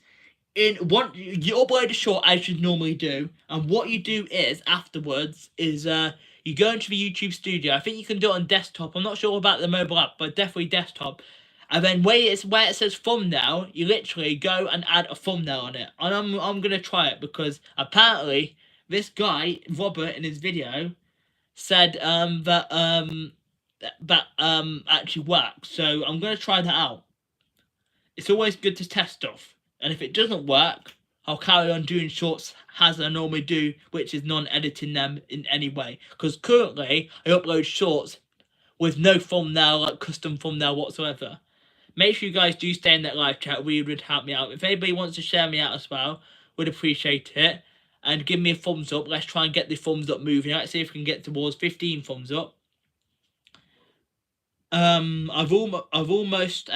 you upload a short as you normally do, and what you do is afterwards is you go into the YouTube studio. I think you can do it on desktop. I'm not sure about the mobile app, but definitely desktop. And then where it says thumbnail, you literally go and add a thumbnail on it. And I'm gonna try it because apparently this guy Robert in his video said that actually works. So I'm gonna try that out. It's always good to test stuff. And if it doesn't work, I'll carry on doing shorts as I normally do, which is non-editing them in any way. Because currently, I upload shorts with no thumbnail, like custom thumbnail whatsoever. Make sure you guys do stay in that live chat. Really would help me out. If anybody wants to share me out as well, would appreciate it. And give me a thumbs up. Let's try and get the thumbs up moving. Let's see if we can get towards 15 thumbs up. I've almost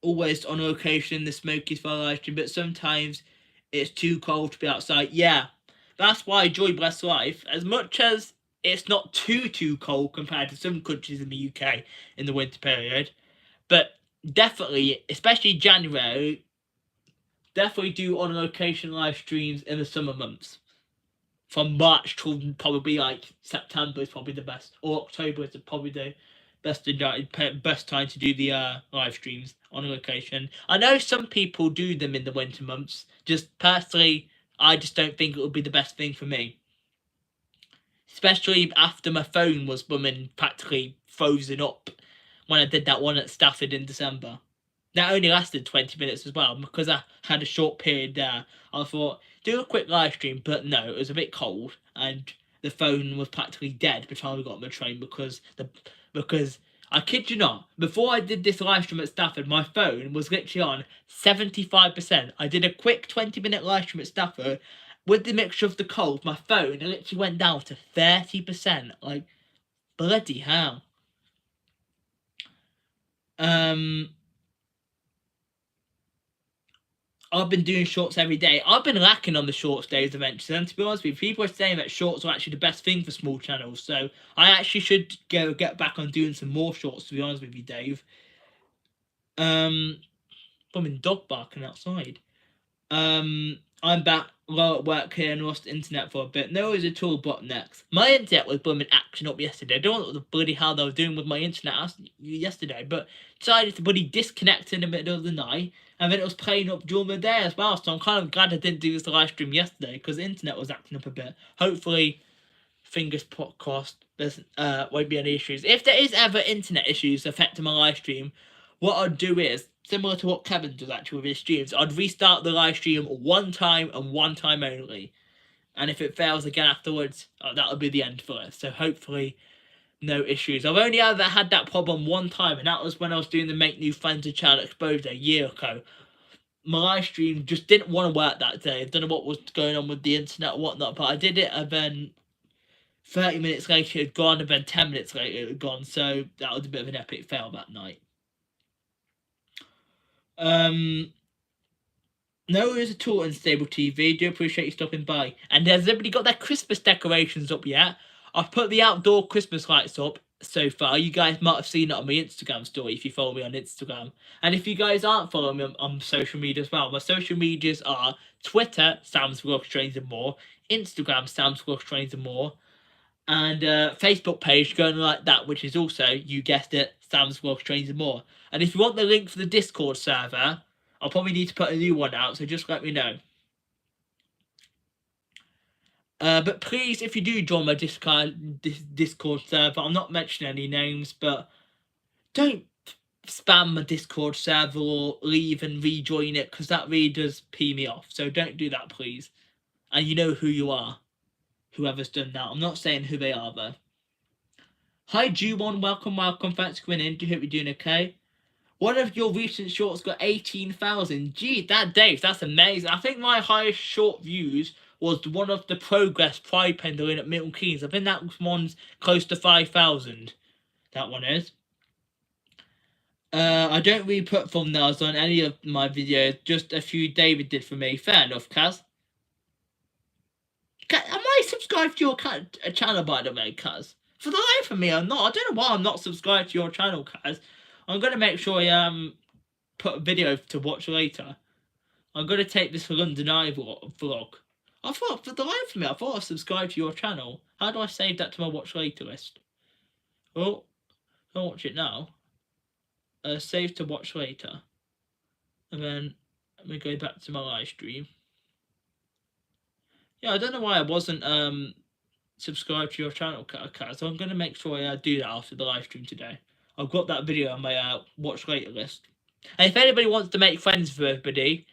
always on location in the Smokies for a live stream, but sometimes it's too cold to be outside. Yeah, that's why Joy Bless Life, as much as it's not too cold compared to some countries in the UK in the winter period, but definitely, especially January, definitely do on location live streams in the summer months. From March to probably like September is probably the best, or October is probably the best time to do the live streams on location. I know some people do them in the winter months. Just personally, I just don't think it would be the best thing for me. Especially after my phone was practically frozen up when I did that one at Stafford in December. That only lasted 20 minutes as well because I had a short period there. I thought, do a quick live stream, but no, it was a bit cold and the phone was practically dead by the time we got on the train because I kid you not, before I did this live stream at Stafford, my phone was literally on 75%. I did a quick 20-minute live stream at Stafford. With the mixture of the cold, my phone literally went down to 30%. Like, bloody hell. I've been doing shorts every day. I've been lacking on the shorts days eventually. And to be honest with you, people are saying that shorts are actually the best thing for small channels. So I actually should get back on doing some more shorts, to be honest with you, Dave. I'm in dog barking outside. I'm back at work here and lost internet for a bit. No worries at all, bottlenecks. My internet was acting up yesterday. I don't know what the bloody hell they were doing with my internet yesterday, but decided to bloody disconnect in the middle of the night, and then it was playing up during the day as well. So I'm kind of glad I didn't do this live stream yesterday because the internet was acting up a bit. Hopefully, fingers crossed, there won't be any issues. If there is ever internet issues affecting my live stream, what I'd do is, similar to what Kevin does actually with his streams, I'd restart the live stream one time and one time only. And if it fails again afterwards, that'll be the end for it. So hopefully, no issues. I've only ever had that problem one time, and that was when I was doing the Make New Friends and Child Exposure a year ago. My live stream just didn't want to work that day. I don't know what was going on with the internet or whatnot, but I did it, and then 30 minutes later it had gone, and then 10 minutes later it had gone. So that was a bit of an epic fail that night. No worries at all, Unstable TV. Do appreciate you stopping by. And has everybody got their Christmas decorations up yet? I've put the outdoor Christmas lights up so far. You guys might have seen it on my Instagram story if you follow me on Instagram. And if you guys aren't following me on social media as well, my social medias are Twitter, Sam's Vlog Trains and More, Instagram, Sam's Vlog Trains and More, and Facebook page going like that, which is also, you guessed it, Sam's Vlog Trains and More. And if you want the link for the Discord server, I'll probably need to put a new one out, so just let me know. But please, if you do join my Discord server, I'm not mentioning any names, but don't spam my Discord server or leave and rejoin it, because that really does pee me off. So don't do that, please. And you know who you are, whoever's done that. I'm not saying who they are, though. Hi, Jumon. Welcome. Thanks for coming in. Do you hope you're doing okay? One of your recent shorts got 18,000. Gee, that's amazing. I think my highest short views was one of the Progress Pride Pendulum at Milton Keynes. I think that one's close to 5,000. That one is. I don't really put thumbnails on any of my videos. Just a few David did for me. Fair enough, Kaz. Am I subscribed to your channel, by the way, Kaz? For the life of me, I'm not. I don't know why I'm not subscribed to your channel, Kaz. I'm going to make sure I put a video to watch later. I'm going to take this London Eye vlog. I thought, for the life of me, I thought I subscribed to your channel. How do I save that to my watch later list? Well, I'll watch it now. Save to watch later. And then let me go back to my live stream. Yeah, I don't know why I wasn't subscribed to your channel, Kaz. So I'm going to make sure I do that after the live stream today. I've got that video on my watch later list. And if anybody wants to make friends with everybody,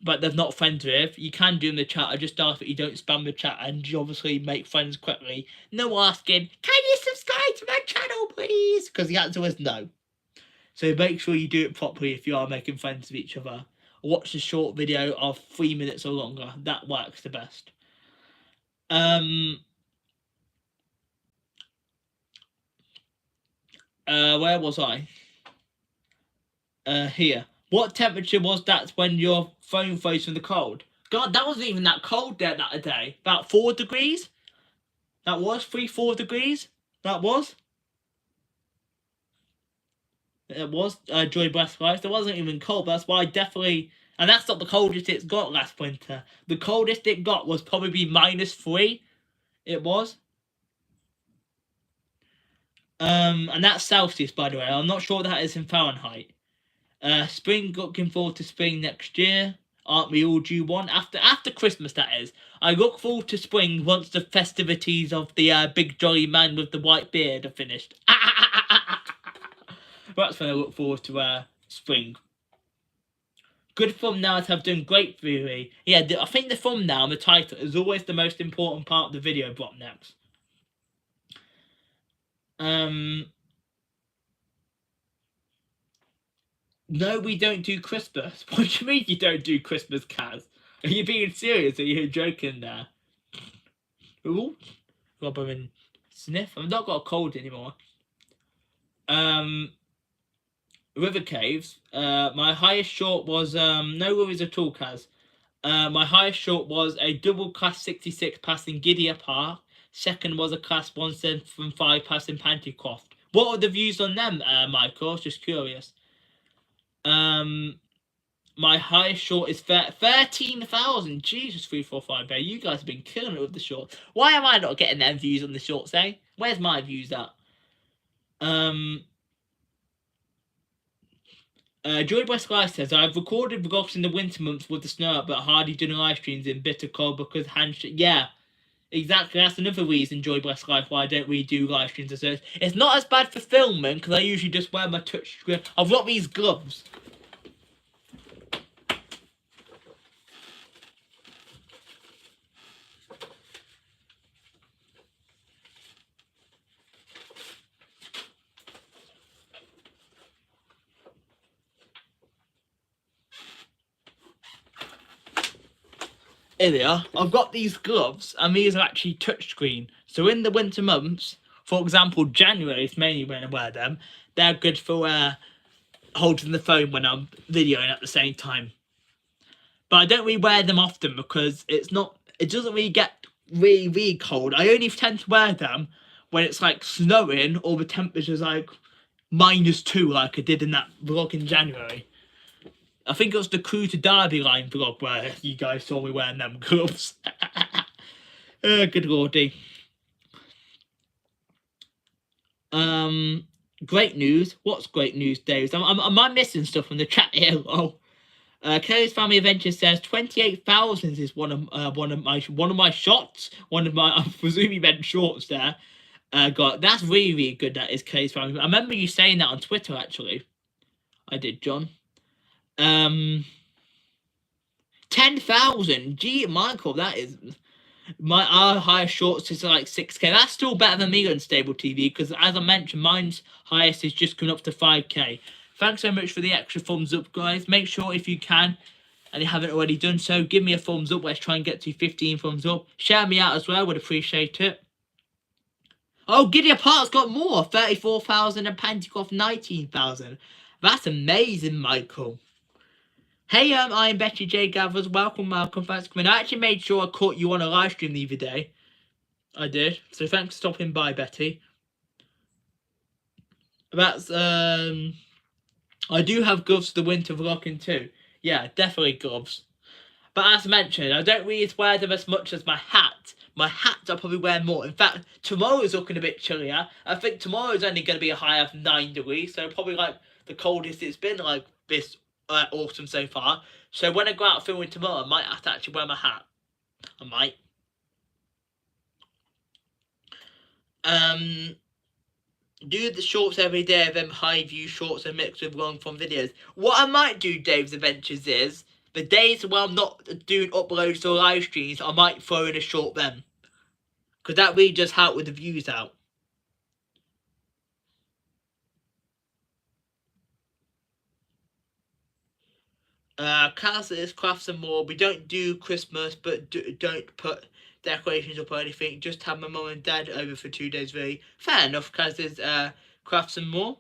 but they're not friends with, you can do in the chat. I just ask that you don't spam the chat and you obviously make friends quickly. No asking, can you subscribe to my channel, please? Because the answer is no. So make sure you do it properly if you are making friends with each other. Watch a short video of 3 minutes or longer. That works the best. Where was I? Here. What temperature was that when your phone froze from the cold? God, that wasn't even that cold there that day. About 4 degrees? That was 3-4 degrees? That was? It was Joy Breast Life. It wasn't even cold. That's why I definitely... And that's not the coldest it's got last winter. The coldest it got was probably -3. It was. And that's Celsius, by the way. I'm not sure what that is in Fahrenheit. Spring, looking forward to spring next year. Aren't we all due one? After Christmas, that is. I look forward to spring once the festivities of the big jolly man with the white beard are finished. That's when I look forward to spring. Good thumbnails have done great for me. Yeah, I think the thumbnail and the title is always the most important part of the video, Botnex. No, we don't do Christmas. What do you mean you don't do Christmas, Kaz? Are you being serious? Are you joking there? Ooh, rubber and sniff. I've not got a cold anymore. River Caves. My highest short was no worries at all, Kaz. My highest short was a double class 66 passing Gidea Park. Second was a class 175 passing Pantycroft. What are the views on them, Michael? I was just curious. My highest short is 13,000. Jesus, 345 Bear. You guys have been killing it with the short. Why am I not getting them views on the shorts, eh? Where's my views at? Joy West Life says, I've recorded vlogs in the winter months with the snow, but hardly done live streams in bitter cold because handshake. Yeah, exactly. That's another reason, Joy West Life, why I don't really do live streams. It's not as bad for filming because I usually just wear my touch screen. I've got these gloves. Here they are. I've got these gloves, and these are actually touchscreen. So in the winter months, for example, January is mainly when I wear them. They're good for holding the phone when I'm videoing at the same time. But I don't really wear them often because it doesn't really get really cold. I only tend to wear them when it's like snowing or the temperature's like -2, like I did in that vlog in January. I think it was the Crew to Derby line vlog where you guys saw me wearing them gloves. Good lordy. Great news. What's great news, Dave? Am I missing stuff from the chat here? Oh, Kelly's Family Adventure says 28,000 is one of my shots. One of my, I presume you meant shorts there. That's really, really good. That is Kelly's Family. I remember you saying that on Twitter. Actually, I did, John. 10,000. Gee, Michael, that is our highest shorts is like 6K. That's still better than me on Stable TV because, as I mentioned, mine's highest is just coming up to 5K. Thanks so much for the extra thumbs up, guys. Make sure if you can, and you haven't already done so, give me a thumbs up. Let's try and get to 15 thumbs up. Share me out as well. Would appreciate it. Oh, Giddy Apart's got more. 34,000 and Pantycroft 19,000. That's amazing, Michael. Hey, I'm Betty J Gathers. Welcome. Thanks for coming. I actually made sure I caught you on a live stream the other day. I did. So thanks for stopping by, Betty. That's I do have gloves for the winter vlogging too. Yeah, definitely gloves. But as mentioned, I don't really wear them as much as my hat. My hat I probably wear more. In fact, tomorrow's looking a bit chillier. I think tomorrow's only going to be a high of 9 degrees. So probably like the coldest it's been like this autumn so far. So when I go out filming tomorrow, I might have to actually wear my hat. I might. Do the shorts every day of them high view shorts and mixed with long form videos. What I might do, Dave's Adventures, is the days where I'm not doing uploads or live streams, I might throw in a short then. Because that really does help with the views out. Kaz is crafts and more. We don't do Christmas, but don't put decorations up or anything. Just have my mum and dad over for 2 days, really. Fair enough, Kaz is crafts and more.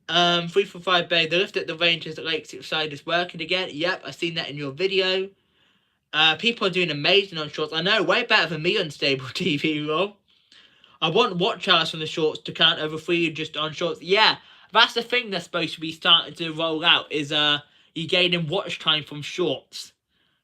345 Bay, the lift at the Rangers at Lakeside side is working again. Yep, I've seen that in your video. People are doing amazing on shorts. I know, way better than me on Stable TV, Rob. I want watch hours from the shorts to count over 3 just on shorts. Yeah, that's the thing that's supposed to be starting to roll out is you gaining watch time from shorts.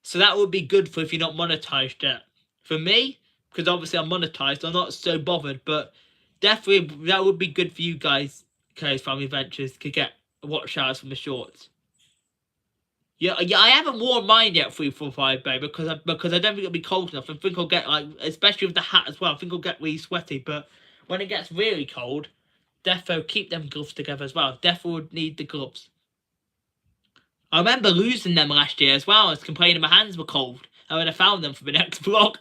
So that would be good for if you're not monetized yet. For me, because obviously I'm monetized, I'm not so bothered, but definitely that would be good for you guys, Kelly's Family Adventures, to get watch hours from the shorts. Yeah, I haven't worn mine yet, 345 Bay, because I don't think it'll be cold enough. I think I'll get like, especially with the hat as well. I think I'll get really sweaty. But when it gets really cold, defo keep them gloves together as well. Defo would need the gloves. I remember losing them last year as well. I was complaining my hands were cold. And when I found them for the next vlog,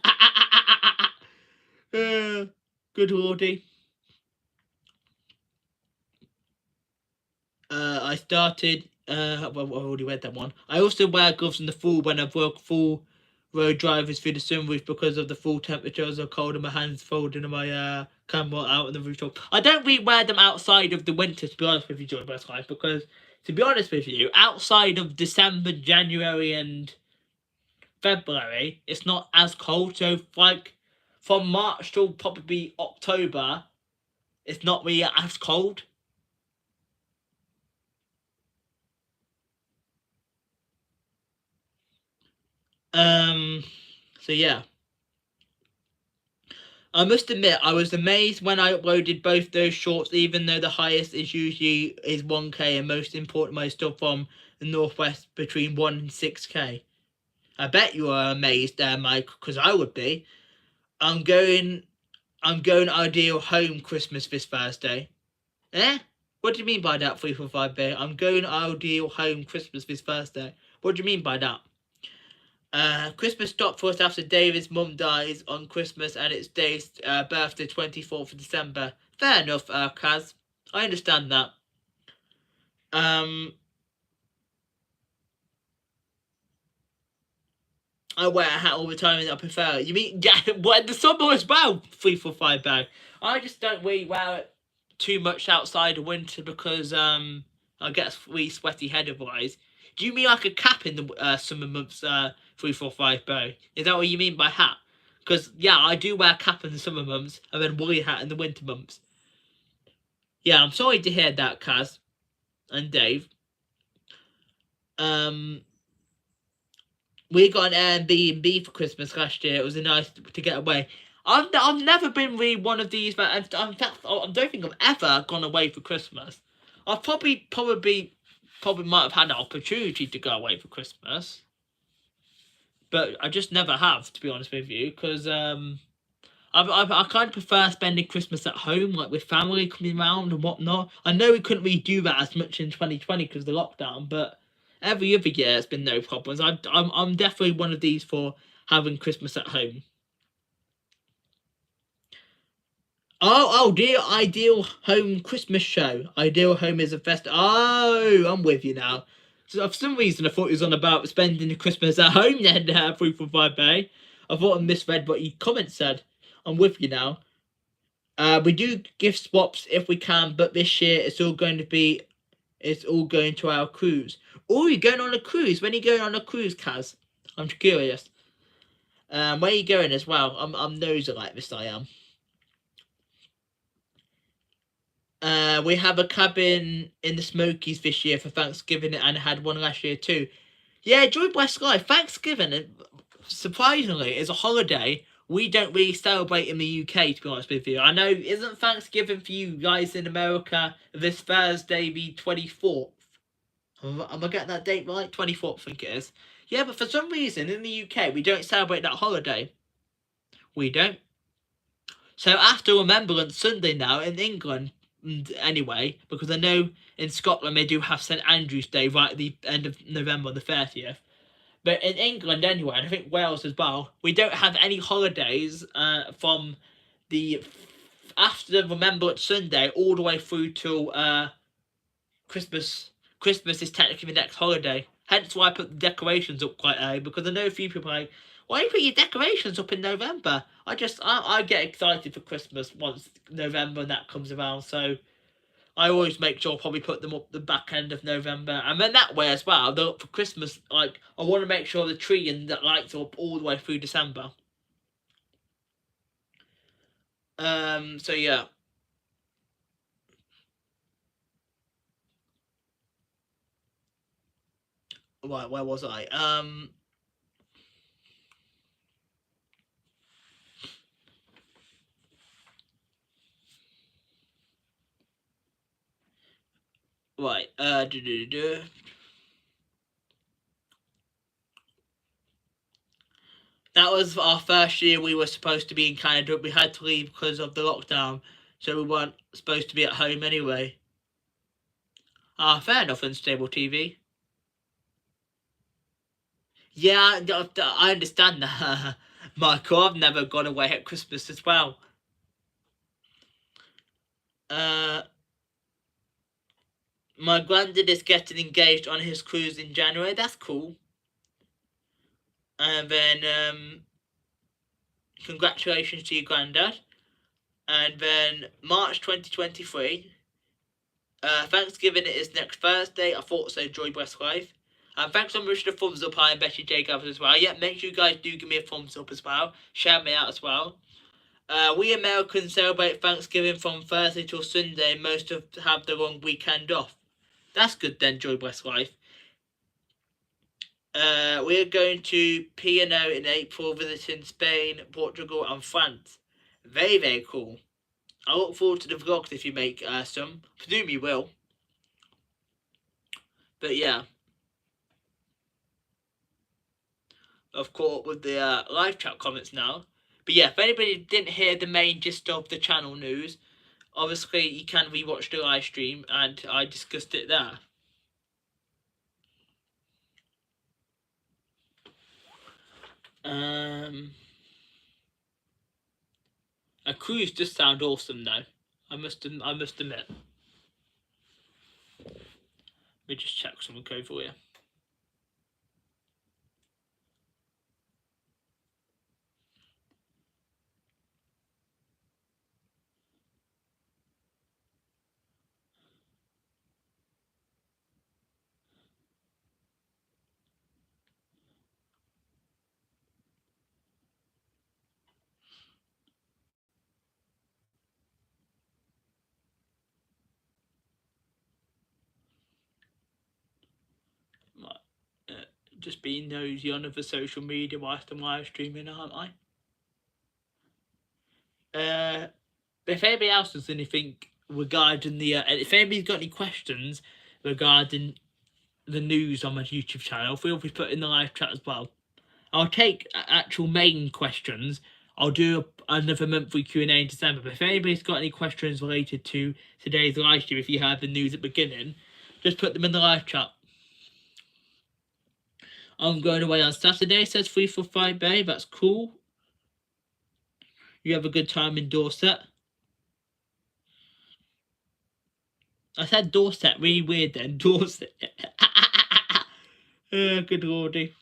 good lordy. I started. Well, I've already read that one. I also wear gloves in the fall when I've worked full road drivers through the sunroof because of the full temperatures are cold and my hands folded and my camera out on the rooftop. I don't really wear them outside of the winter, to be honest with you, Joy Best Life, because to be honest with you, outside of December, January, and February, it's not as cold. So like from March till probably October, it's not really as cold. So yeah. I must admit, I was amazed when I uploaded both those shorts, even though the highest is usually 1K and most important my stuff from the Northwest between 1 and 6K. I bet you are amazed there, Mike, because I would be. I'm going ideal home Christmas this Thursday. Eh? What do you mean by that, 345 Bay? I'm going ideal home Christmas this Thursday. What do you mean by that? Christmas stopped for us after David's mum dies on Christmas and it's Dave's birthday, 24th of December. Fair enough, Kaz. I understand that. I wear a hat all the time and I prefer it. You mean, yeah, well, the summer as well, 345 bag. I just don't really wear it too much outside of winter because I get really sweaty head otherwise. Do you mean like a cap in the summer months, 345 bag? Is that what you mean by hat? Because, yeah, I do wear a cap in the summer months and then woolly hat in the winter months. Yeah, I'm sorry to hear that, Kaz and Dave. We got an Airbnb for Christmas last year. It was nice to get away. I've never been really one of these, but in fact, I don't think I've ever gone away for Christmas. I've probably might have had an opportunity to go away for Christmas, but I just never have, to be honest with you, because I kind of prefer spending Christmas at home, like with family coming around and whatnot. I know we couldn't really do that as much in 2020 because of the lockdown, but every other year it's been no problems. I'm definitely one of these for having Christmas at home. Oh, dear Ideal Home Christmas Show. Ideal Home is a Oh, I'm with you now. So for some reason, I thought it was on about spending Christmas at home then, 345 Bay. I thought I misread what your comment said. I'm with you now. We do gift swaps if we can, but this year it's all going to our cruise. Oh, you're going on a cruise? When are you going on a cruise, Kaz? I'm curious. Where are you going as well? I'm nosy like this, I am. We have a cabin in the Smokies this year for Thanksgiving, and I had one last year too. Yeah, enjoy West Life. Thanksgiving, surprisingly, is a holiday we don't really celebrate in the UK, to be honest with you. I know, isn't Thanksgiving for you guys in America this Thursday, the 24th? Am I getting that date right? 24th, I think it is. Yeah, but for some reason in the UK, we don't celebrate that holiday. We don't. So after Remembrance Sunday now in England, anyway, because I know in Scotland they do have St Andrew's Day right at the end of November, the 30th. But in England anyway, and I think Wales as well, we don't have any holidays from the after Remembrance Sunday all the way through till Christmas. Christmas is technically the next holiday. Hence why I put the decorations up quite early, because I know a few people are like, why do you put your decorations up in November? I get excited for Christmas once November and that comes around, so I always make sure I probably put them up the back end of November. And then that way as well, they're up for Christmas, like, I want to make sure the tree and the lights are up all the way through December. So yeah. Right, where was I? Right, That was our first year we were supposed to be in Canada. We had to leave because of the lockdown, so we weren't supposed to be at home anyway. Fair enough, Unstable TV. Yeah, I understand that, Michael. I've never gone away at Christmas as well. My granddad is getting engaged on his cruise in January. That's cool. And then, congratulations to your granddad. And then March 2023. Thanksgiving is next Thursday. I thought so. Joy West Life. And thanks so much for the thumbs up, I and Betty J Gathers as well. Yeah, make sure you guys do give me a thumbs up as well. Shout me out as well. We Americans celebrate Thanksgiving from Thursday till Sunday. Most have the long weekend off. That's good then, Joy West Life. We're going to P&O in April, visiting Spain, Portugal, and France. Very, very cool. I look forward to the vlogs if you make some. Presume you will. But yeah. I've caught up with the live chat comments now. But yeah, if anybody didn't hear the main gist of the channel news, obviously you can rewatch the live stream and I discussed it there. A cruise does sound awesome though. I must admit. Let me just check some code for you. Just being nosy on other social media whilst I'm live streaming, aren't I? if anybody else has anything regarding the, if anybody's got any questions regarding the news on my YouTube channel, feel free to put it in the live chat as well. I'll take actual main questions. I'll do another monthly Q&A in December. But if anybody's got any questions related to today's live stream, if you have the news at the beginning, just put them in the live chat. I'm going away on Saturday, says 345 Bay. That's cool. You have a good time in Dorset. I said Dorset, really weird then. Dorset. Oh, good lordy.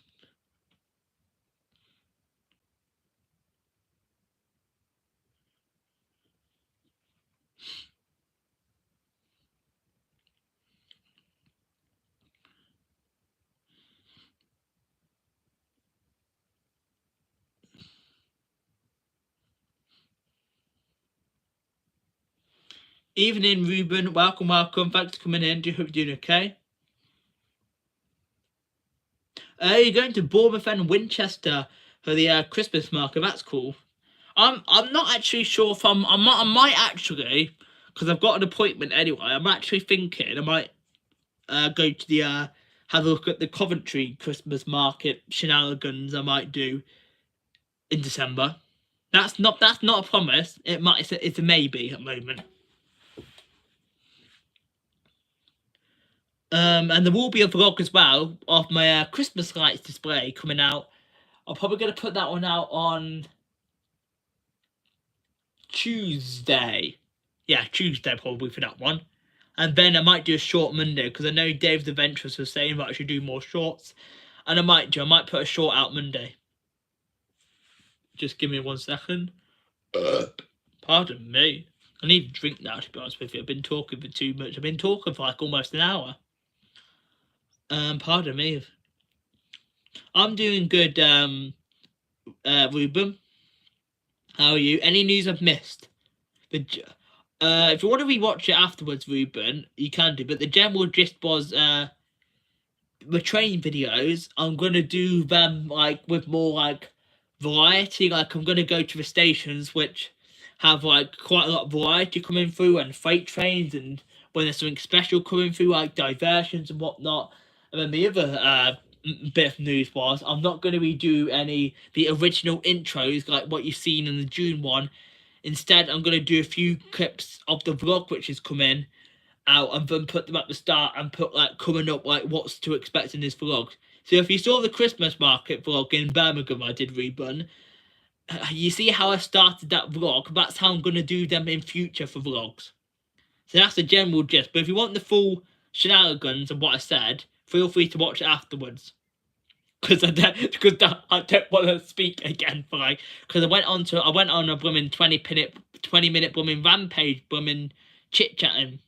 Evening, Ruben. Welcome, welcome. Thanks for coming in. Do hope you're doing okay. You're going to Bournemouth and Winchester for the Christmas market. That's cool. I'm not actually sure if I might actually, because I've got an appointment anyway. I'm actually thinking I might go to the have a look at the Coventry Christmas market shenanigans I might do in December. That's not a promise. It's a maybe at the moment. And there will be a vlog as well of my Christmas lights display coming out. I'm probably going to put that one out on Tuesday. Yeah, Tuesday probably for that one. And then I might do a short Monday, because I know Dave the Venturous was saying that I should do more shorts. And I might put a short out Monday. Just give me 1 second. Pardon me. I need a drink now, to be honest with you. I've been talking for too much. I've been talking for like almost an hour. Pardon me. I'm doing good, Ruben. How are you? Any news I've missed? If you want to rewatch it afterwards, Ruben, you can do. But the general gist was, the training videos, I'm gonna do them like with more like variety. Like I'm gonna go to the stations which have like quite a lot of variety coming through, and freight trains, and when there's something special coming through, like diversions and whatnot. And then the other bit of news was, I'm not going to redo the original intros like what you've seen in the June one. Instead, I'm going to do a few clips of the vlog which is coming out, and then put them at the start, and put like coming up like what's to expect in this vlog. So if you saw the Christmas market vlog in Birmingham I did rerun, you see how I started that vlog. That's how I'm going to do them in future for vlogs. So that's the general gist. But if you want the full shenanigans of what I said, feel free to watch it afterwards. Because I don't want to speak again for like, because I went on a blooming 20 minute blooming rampage blooming chit chatting.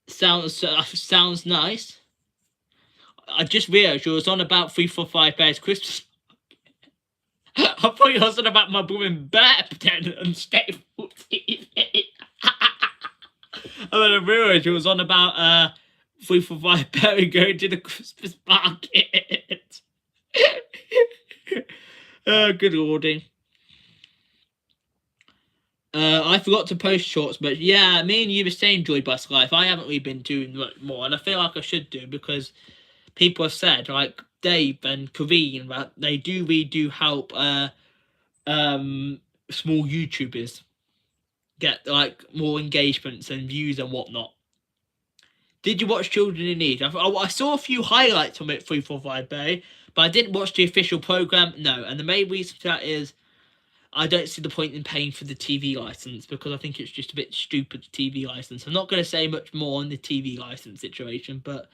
Sounds nice. I just realised you was on about 345 Bears Christmas. I thought you was on about my blooming burp then and stable TV. And then I realised you was on about 345 Bear going to the Christmas market. Oh, good lordy. I forgot to post shorts, but yeah, me and you were saying Joy Bus Life. I haven't really been doing much more, and I feel like I should do, because people have said, like Dave and Kareen, that they really do help small YouTubers get like more engagements and views and whatnot. Did you watch Children in Need? I saw a few highlights from it, 345 Bay, but I didn't watch the official program. No, and the main reason for that is I don't see the point in paying for the TV license, because I think it's just a bit stupid, the TV license. I'm not going to say much more on the TV license situation, but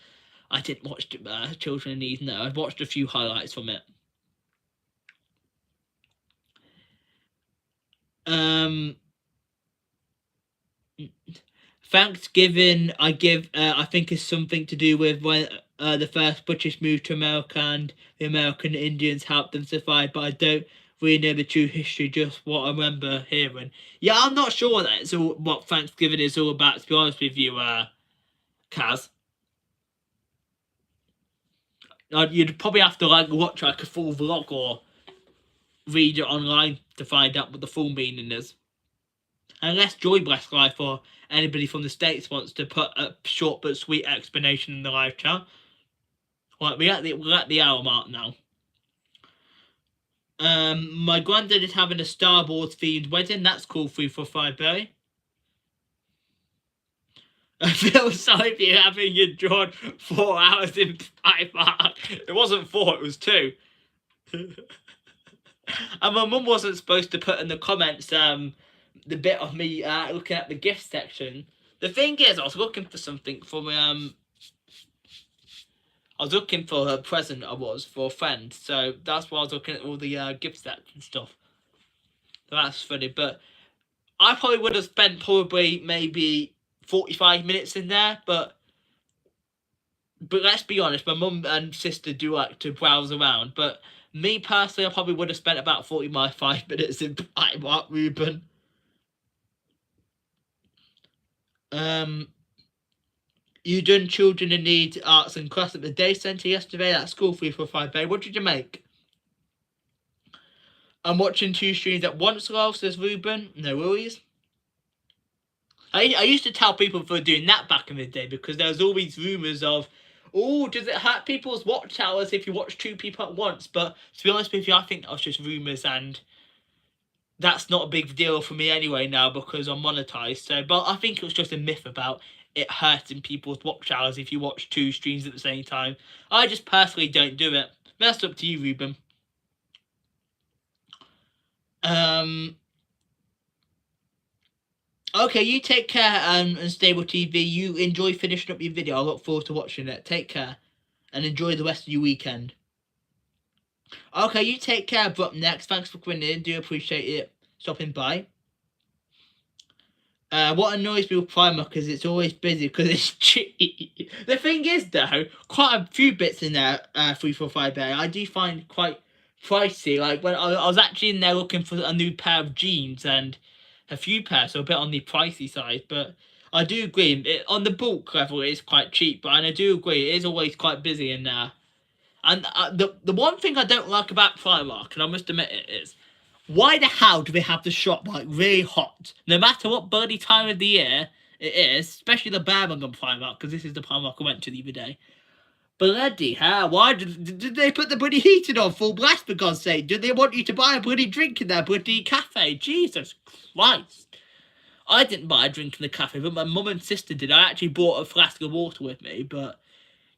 I didn't watch Children in Need. No, I've watched a few highlights from it. Thanksgiving, I think is something to do with when the first British moved to America and the American Indians helped them survive, but I don't really know the true history, just what I remember hearing. Yeah, I'm not sure that's all what Thanksgiving is all about, to be honest with you, Kaz. You'd probably have to like watch like a full vlog, or read it online to find out what the full meaning is. Unless Joy Bless Life or anybody from the States wants to put a short but sweet explanation in the live chat. Right, we're at the hour mark now. My granddad is having a Star Wars themed wedding. That's cool. 345 Berry. I feel sorry for you having your drawn 4 hours in Primark. It wasn't 4, it was 2. And my mum wasn't supposed to put in the comments the bit of me looking at the gift section. The thing is, I was looking for something for I was looking for a present. I was for a friend, so that's why I was looking at all the gift sets and stuff. So that's funny, but I probably would have spent maybe 45 minutes in there, but let's be honest, my mum and sister do like to browse around, but me personally, I probably would have spent about 45 minutes in Primark, Ruben. You done Children in Need Arts and Crafts at the Day Centre yesterday. That's cool. 345 Bay. What did you make? I'm watching 2 streams at once, love, says Ruben. No worries. I used to tell people for doing that back in the day because there was always rumours of, oh, does it hurt people's watch hours if you watch 2 people at once? But to be honest with you, I think that was just rumours, and that's not a big deal for me anyway now because I'm monetized. So, but I think it was just a myth about it hurting people's watch hours if you watch 2 streams at the same time. I just personally don't do it. That's up to you, Ruben. Okay, you take care, and Stable TV. You enjoy finishing up your video. I look forward to watching it. Take care, and enjoy the rest of your weekend. Okay, you take care. But up next, thanks for coming in. Do appreciate it stopping by. What annoys me with Primark is it's always busy because it's cheap. The thing is, though, quite a few bits in there, 345 Bay, I do find quite pricey. Like when I was actually in there looking for a new pair of jeans and a few pairs, so a bit on the pricey side. But I do agree, on the bulk level, it is quite cheap. But and I do agree, it is always quite busy in there. And the one thing I don't like about Primark, and I must admit it, is why the hell do they have the shop like really hot? No matter what bloody time of the year it is, especially the Birmingham Primark, because this is the Primark I went to the other day. Bloody hell, why did they put the bloody heating on full blast, for God's sake? Did they want you to buy a bloody drink in their bloody cafe? Jesus Christ. I didn't buy a drink in the cafe, but my mum and sister did. I actually bought a flask of water with me, but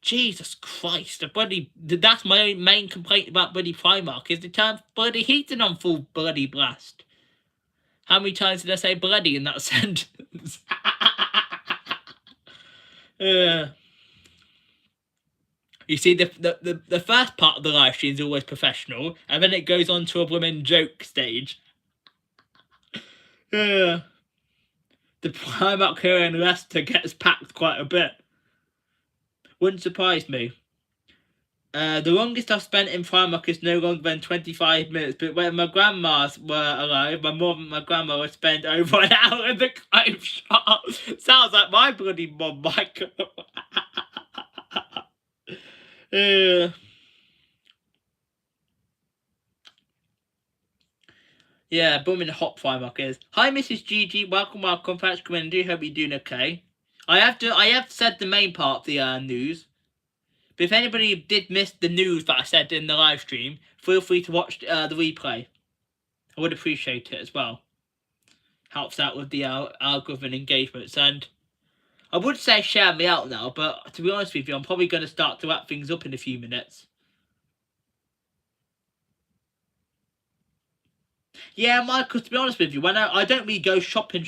Jesus Christ, that's my main complaint about bloody Primark, is the term bloody heating on full bloody blast. How many times did I say bloody in that sentence? You see, the first part of the live stream is always professional, and then it goes on to a women joke stage. The Primark here in Leicester gets packed quite a bit. Wouldn't surprise me. The longest I've spent in Primark is no longer than 25 minutes, but when my grandmas were alive, my mum and my grandma would spend over an hour in the clothes shop. Sounds like my bloody mum, Michael. Yeah, booming hot Primark is. Hi, Mrs. Gigi. Welcome. Thanks for coming in. I do hope you're doing okay. I have said the main part of the news. But if anybody did miss the news that I said in the live stream, feel free to watch the replay. I would appreciate it as well. Helps out with the algorithm engagements. And I would say share me out now, but to be honest with you, I'm probably going to start to wrap things up in a few minutes. Yeah, Michael, to be honest with you, when I don't really go shopping.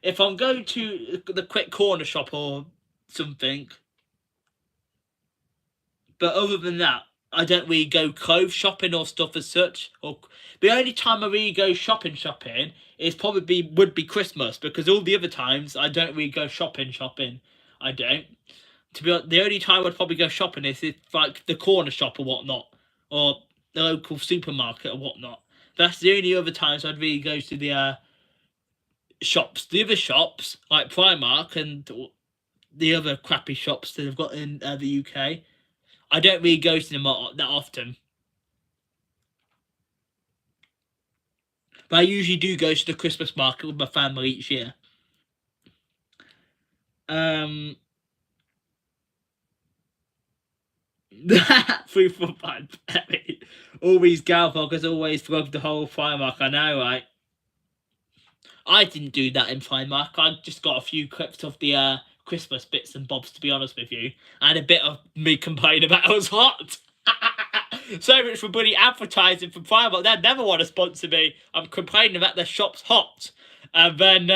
If I'm going to the quick corner shop or something, but other than that, I don't really go clothes shopping or stuff as such. Or the only time I really go shopping is would be Christmas, because all the other times I don't really go shopping. I don't. To be honest, the only time I'd probably go shopping is if like the corner shop or whatnot, or the local supermarket or whatnot. That's the only other times I'd really go to the shops. The other shops like Primark and the other crappy shops that they've got in the UK, I don't really go to them that often. But I usually do go to the Christmas market with my family each year. 3 4 5. Always Galvog always vlogged the whole Primark. I know, right? I didn't do that in Primark. I just got a few clips of the Christmas bits and bobs, to be honest with you, and a bit of me complaining about it was hot. So much for bloody advertising for Primark. They'd never want to sponsor me. I'm complaining about their shop's hot, and then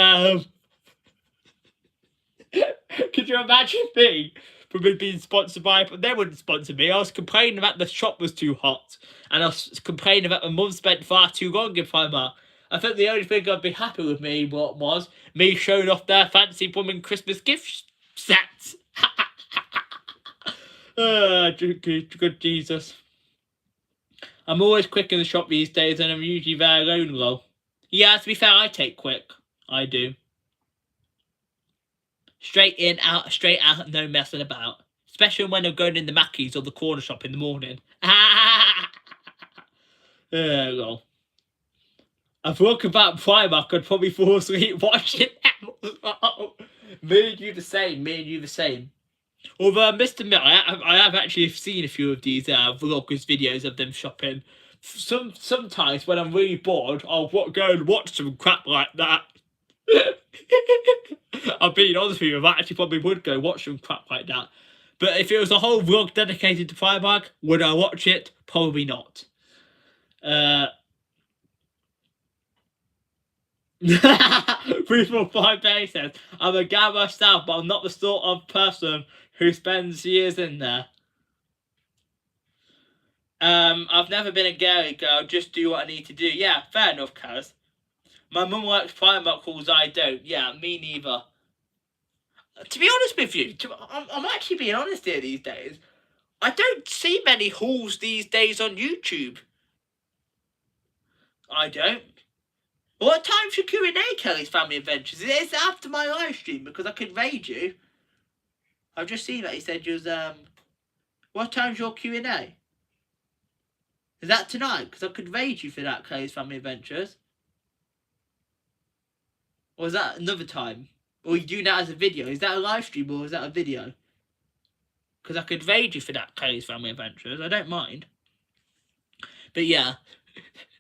could you imagine me from being sponsored by? They wouldn't sponsor me. I was complaining that the shop was too hot, and I was complaining that my mum spent far too long in Primark. I think the only thing I'd be happy with me was me showing off their fancy woman Christmas gift sets. Good Jesus. I'm always quick in the shop these days, and I'm usually there alone, lol. Yeah, to be fair, I take quick. I do. Straight in, out, straight out, no messing about. Especially when I'm going in the Mackies or the corner shop in the morning. Lol. I've talked about Primark, I'd probably fall asleep watching them. Me and you the same, me and you the same. Although, Mr. Mill, I have actually seen a few of these vloggers' videos of them shopping. Sometimes when I'm really bored, I'll go and watch some crap like that. I'm being honest with you, I actually probably would go watch some crap like that. But if it was a whole vlog dedicated to Primark, would I watch it? Probably not. 3 4 5 Day says, I'm a gal myself, but I'm not the sort of person who spends years in there. I've never been a girly girl, just do what I need to do. Yeah, fair enough, Kaz. My mum likes Primark hauls, I don't. Yeah, me neither. To be honest with you, I'm actually being honest here these days. I don't see many hauls these days on YouTube. I don't. What time's your Q&A, Kelly's Family Adventures? Is it after my live stream? Because I could raid you. I've just seen that he said you was, what time's your Q&A? Is that tonight? Because I could raid you for that, Kelly's Family Adventures. Or is that another time? Or are you doing that as a video? Is that a live stream or is that a video? Because I could raid you for that, Kelly's Family Adventures. I don't mind. But yeah,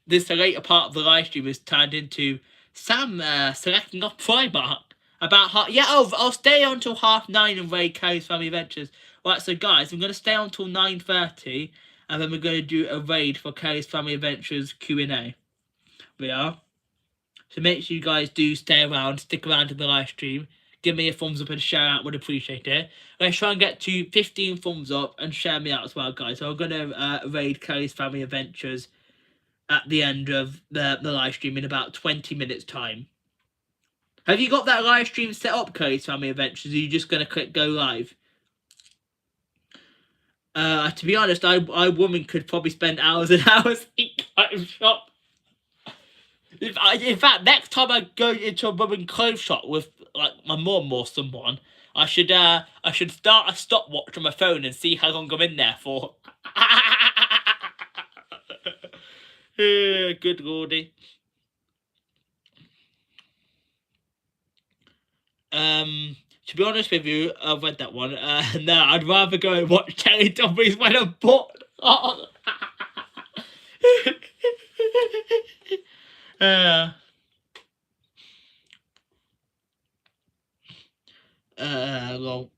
this later part of the live stream is turned into Sam selecting off Primark. About yeah, I'll stay on till 9:30 and raid Kelly's Family Adventures. Right, so guys, I'm going to stay on till 9:30 and then we're going to do a raid for Kelly's Family Adventures Q&A. We are. So make sure you guys do stay around, stick around to the live stream. Give me a thumbs up and share out, would appreciate it. Let's try and get to 15 thumbs up and share me out as well, guys. So I'm going to raid Kelly's Family Adventures at the end of the live stream in about 20 minutes time. Have you got that live stream set up, Kelly's Family Adventures? Or are you just going to click go live? To be honest, I woman could probably spend hours and hours in clothes shop. In fact, next time I go into a woman clothes shop with like my mum or someone, I should start a stopwatch on my phone and see how long I'm in there for. Good lordy. To be honest with you, I've read that one. No, I'd rather go and watch Teletubbies when I'm bored. Oh. Well.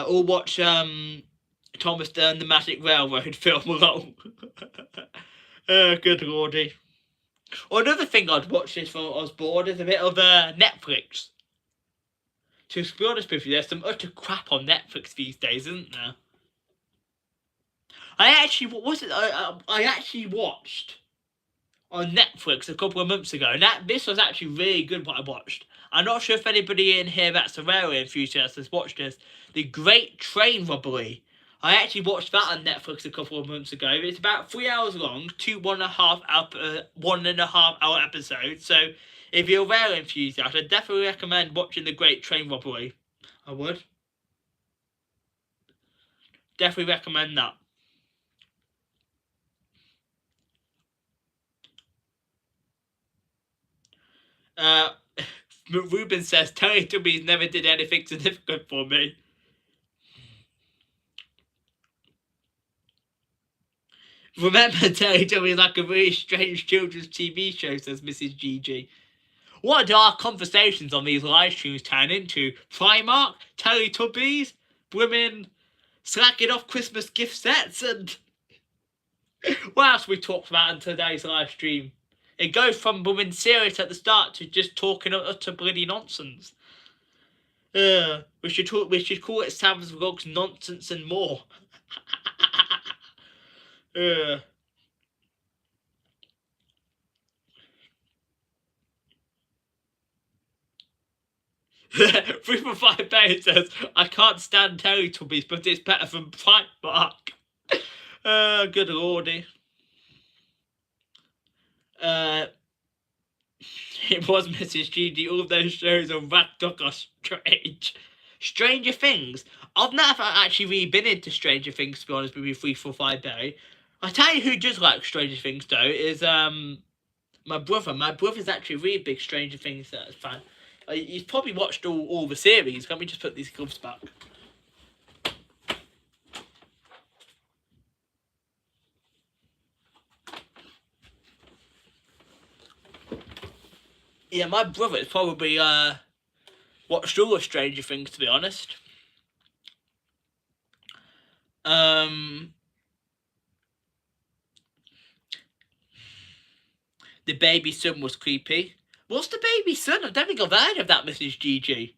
Or watch Thomas Stern, The Magic Railroad film along. Good lordy. Or another thing I'd watch this for I was bored is a bit of Netflix. To be honest with you, there's some utter crap on Netflix these days, isn't there? I actually watched on Netflix a couple of months ago, and this was actually really good what I watched. I'm not sure if anybody in here that's a railway enthusiast has watched this. The Great Train Robbery. I actually watched that on Netflix a couple of months ago. It's about 3 hours long, 1.5 hour episodes. So if you're a railway enthusiast, I'd definitely recommend watching The Great Train Robbery. I would. Definitely recommend that. Uh, Ruben says Teletubbies never did anything significant for me. Remember Teletubbies like a really strange children's TV show, says Mrs. GG. What do our conversations on these live streams turn into? Primark, Teletubbies, women slacking off Christmas gift sets, and what else we talked about in today's live stream? It goes from women serious at the start to just talking utter bloody nonsense. We should call it Sam's Vlogs Nonsense and More. uh. 345 Bay says, I can't stand Teletubbies, but it's better than Primark. Good lordy. It was Mrs. GG. All those shows on Ragdoll are strange. Stranger Things. I've never actually really been into Stranger Things, to be honest with you, 345 Bay. I tell you who does like Stranger Things, though, is my brother. My brother's actually a really big Stranger Things fan. He's probably watched all the series. Let me just put these gloves back. Yeah, my brother has probably watched all of Stranger Things, to be honest. The baby son was creepy. What's the baby son? I don't think I've heard of that, Mrs. GG.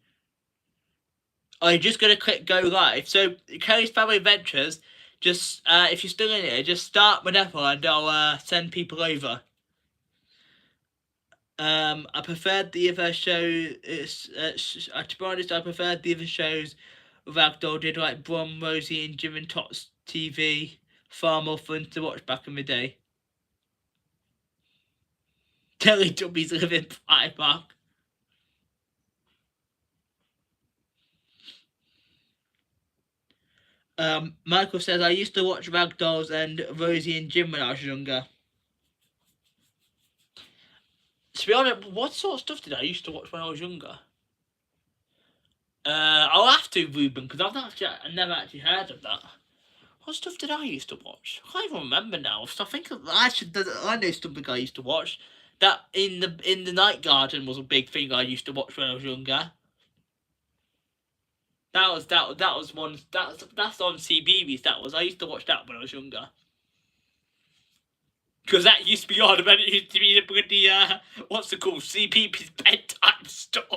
Are you just going to click go live? So, Kelly's Family Adventures, just, if you're still in here, just start whenever and I'll send people over. I preferred the other show. To be honest, I preferred the other shows Ragdoll did, like Brom, Rosie, and Jim and Tots TV. Far more fun to watch back in the day. Teletubbies live in Primark. Michael says, I used to watch Ragdolls and Rosie and Jim when I was younger. To be honest, what sort of stuff did I used to watch when I was younger? I'll have to, Ruben, because I've never actually heard of that. What stuff did I used to watch? I can't even remember now. So I think I know something I used to watch. That in the Night Garden was a big thing I used to watch when I was younger. That was one that's on CBeebies. That was I used to watch that when I was younger. Because that used to be on, and then it used to be the bloody, what's it called, CBeebies bedtime story.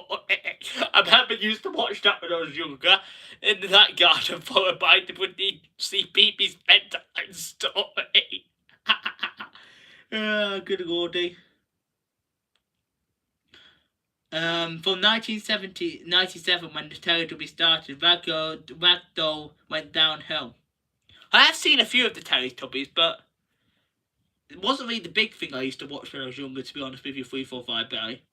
I remember used to watch that when I was younger, in the Night Garden, followed by the bloody CBeebies bedtime story. Good lordy. From 1997, when the Teletubbies started, Ragdoll went downhill. I have seen a few of the Teletubbies, but it wasn't really the big thing I used to watch when I was younger, to be honest with you, 345 Barry.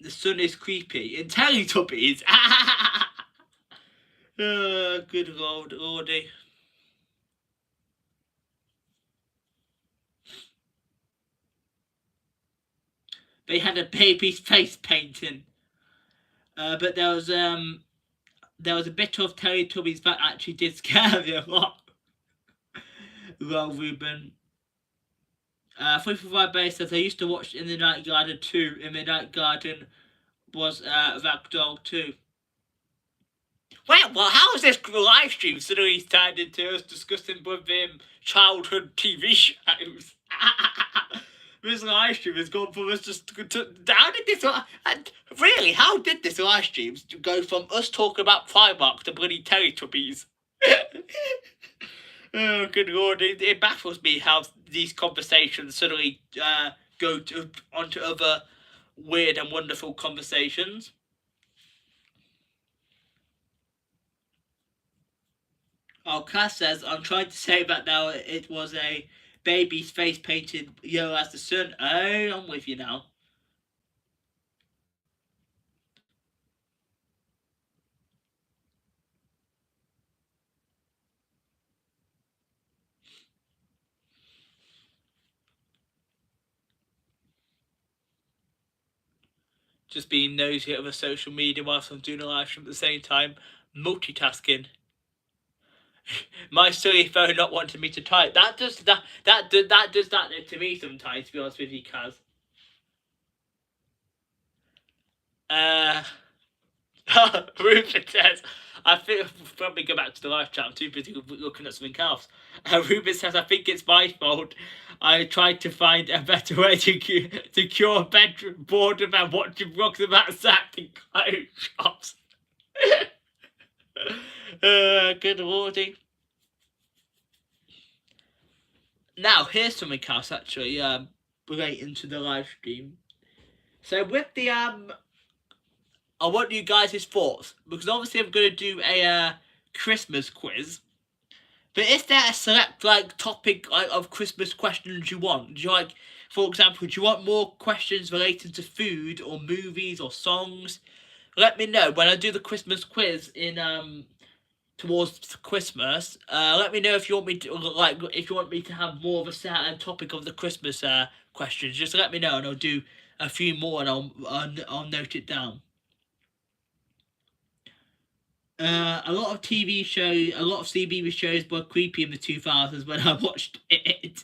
The sun is creepy. In Teletubbies! Good lordy. They had a baby's face painting. But there was a bit of Teletubbies that actually did scare me a lot. Well, Ruben. 345 Bay says, I used to watch In the Night Garden 2. In the Night Garden was Ragdoll 2. Well, how is this live stream suddenly turned into us discussing with childhood TV shows? This live stream has gone from us just how did this really? How did this live stream go from us talking about Primark to bloody Teletubbies? Oh, good lord! It baffles me how these conversations suddenly go onto other weird and wonderful conversations. Oh, Cass says, I'm trying to say that now it was a baby's face painted yellow as the sun. Oh, I'm with you now. Just being nosy at other social media whilst I'm doing a live stream at the same time. Multitasking. My silly phone not wanting me to type. That does that to me sometimes, to be honest with you, Kaz. Rupert says, I think I'll probably go back to the live chat. I'm too busy looking at something else. Rupert says, I think it's my fault. I tried to find a better way to cure bedroom boredom and watching vlogs about sack and clothes shops. Good lordy. Now, here's something else actually relating to the live stream. So with the I want you guys' thoughts, because obviously I'm going to do a Christmas quiz. But is there a select topic of Christmas questions you want? Do you like, for example, do you want more questions related to food or movies or songs? Let me know when I do the Christmas quiz in towards Christmas. Let me know if you want me to have more of a certain topic of the Christmas questions. Just let me know and I'll do a few more and I'll note it down. A lot of TV shows, a lot of CBeebies shows were creepy in the 2000s when I watched it.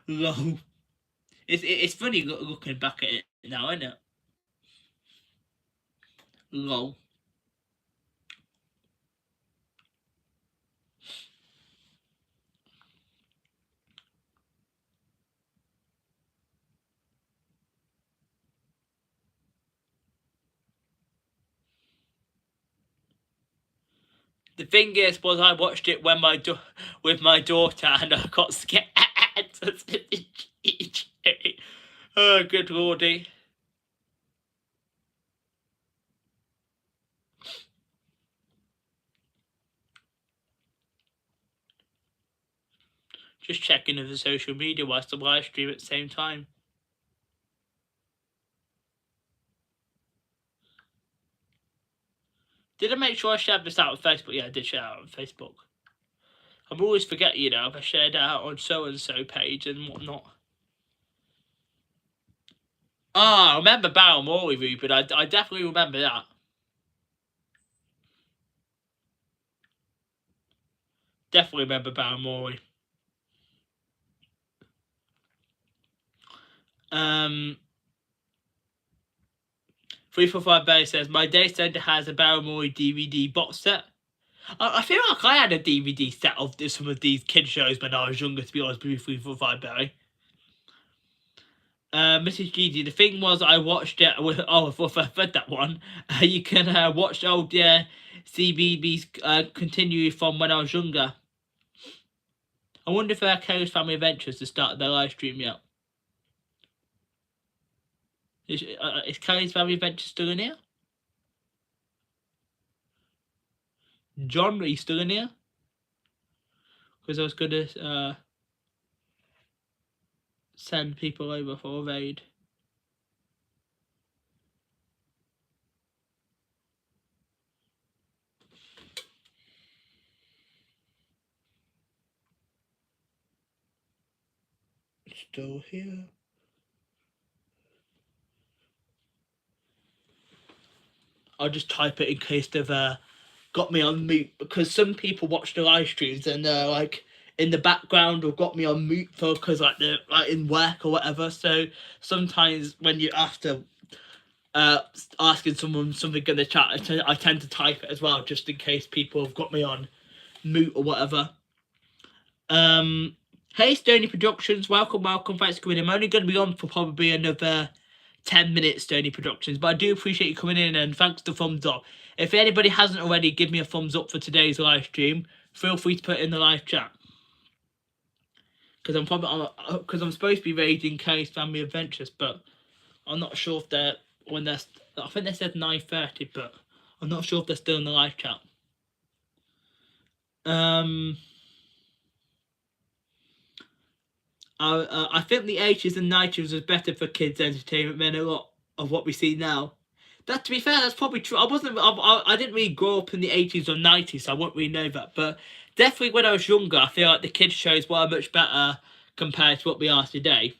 Lol. It's funny looking back at it now, isn't it? Lol. The thing is, was I watched it when with my daughter and I got scared. Oh, good lordy. Just checking the social media whilst I live stream at the same time. Did I make sure I shared this out on Facebook? Yeah, I did share it out on Facebook. I'm always forgetting, you know, if I shared it out on so-and-so page and whatnot. Ah, I remember Barrel Morley, Rupert. I definitely remember that. Definitely remember Barrel Morley. 345 Barry says, my day center has a Barrel Morley DVD box set. I feel like I had a DVD set of some of these kid shows when I was younger, to be honest with you, 345 Barry. Mrs. Gigi, the thing was I watched it with, if I read that one, you can watch old CBeebies continue from when I was younger. I wonder if Kelly's Family Adventures to start their live stream yet. Is Kelly's Family Adventures still in here? John, are you still in here? Because I was going to send people over for a raid. Still here. I'll just type it in case they've got me on mute, because some people watch the live streams and they're like in the background or got me on mute for because they're like in work or whatever. So sometimes when you're after asking someone something in the chat, I tend to type it as well, just in case people have got me on mute or whatever. Hey Stony Productions, welcome, thanks for coming in. I'm only going to be on for probably another 10 minutes, Stony Productions, but I do appreciate you coming in and thanks for the thumbs up. If anybody hasn't already, give me a thumbs up for today's live stream. Feel free to put it in the live chat. Because I'm supposed to be raiding Kelly's Family Adventures, but I'm not sure if they're I think they said 9:30, but I'm not sure if they're still in the live chat. I think the 80s and 90s was better for kids' entertainment than a lot of what we see now. That, to be fair, that's probably true. I didn't really grow up in the 80s or 90s, so I won't really know that. But definitely when I was younger, I feel like the kids' shows were much better compared to what we are today.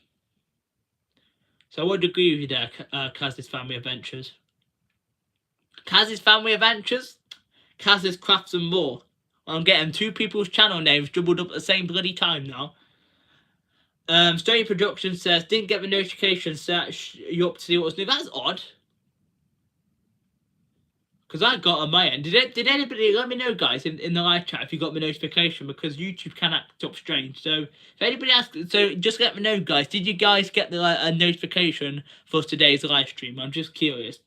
So I would agree with you there, Kaz's Family Adventures. Kaz's Family Adventures? Kaz's Crafts and More. I'm getting two people's channel names jumbled up at the same bloody time now. Stony Production says, didn't get the notification set you up to see what's new. That's odd. Because I got on my end. Did anybody, let me know guys in the live chat if you got the notification, because YouTube can act up strange. So if anybody asks, so just let me know guys, did you guys get the a notification for today's live stream? I'm just curious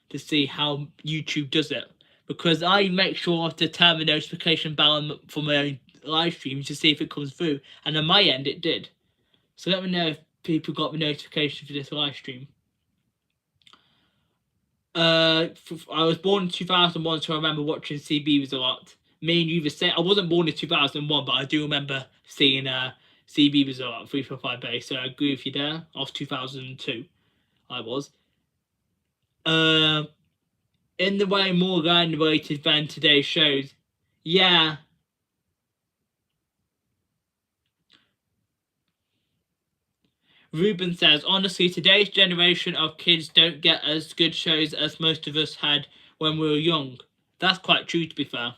to see how YouTube does it. Because I make sure to turn the notification bell on for my own live streams to see if it comes through. And on my end it did. So let me know if people got the notification for this live stream. I was born in 2001, so I remember watching CBeebies a lot. Me and you the same. I wasn't born in 2001, but I do remember seeing CBeebies a lot, 345 base. So I agree with you there. I was 2002. I was. In the way more line related than today's shows. Yeah. Ruben says, honestly, today's generation of kids don't get as good shows as most of us had when we were young. That's quite true, to be fair.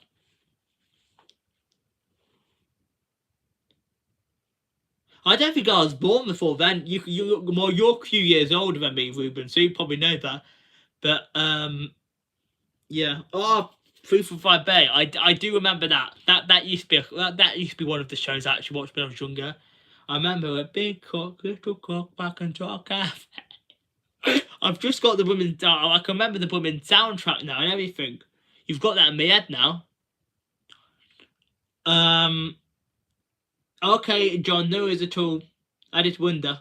I don't think I was born before then. You look more. You're a few years older than me, Ruben, so you probably know that. But yeah. Oh, 345 Bay. I do remember that. That used to be that used to be one of the shows I actually watched when I was younger. I remember a big cock, little cock, back and talk cafe. I've just got the women's. I can remember the women's soundtrack now and everything. You've got that in my head now. Okay, John, no worries at all. I just wonder.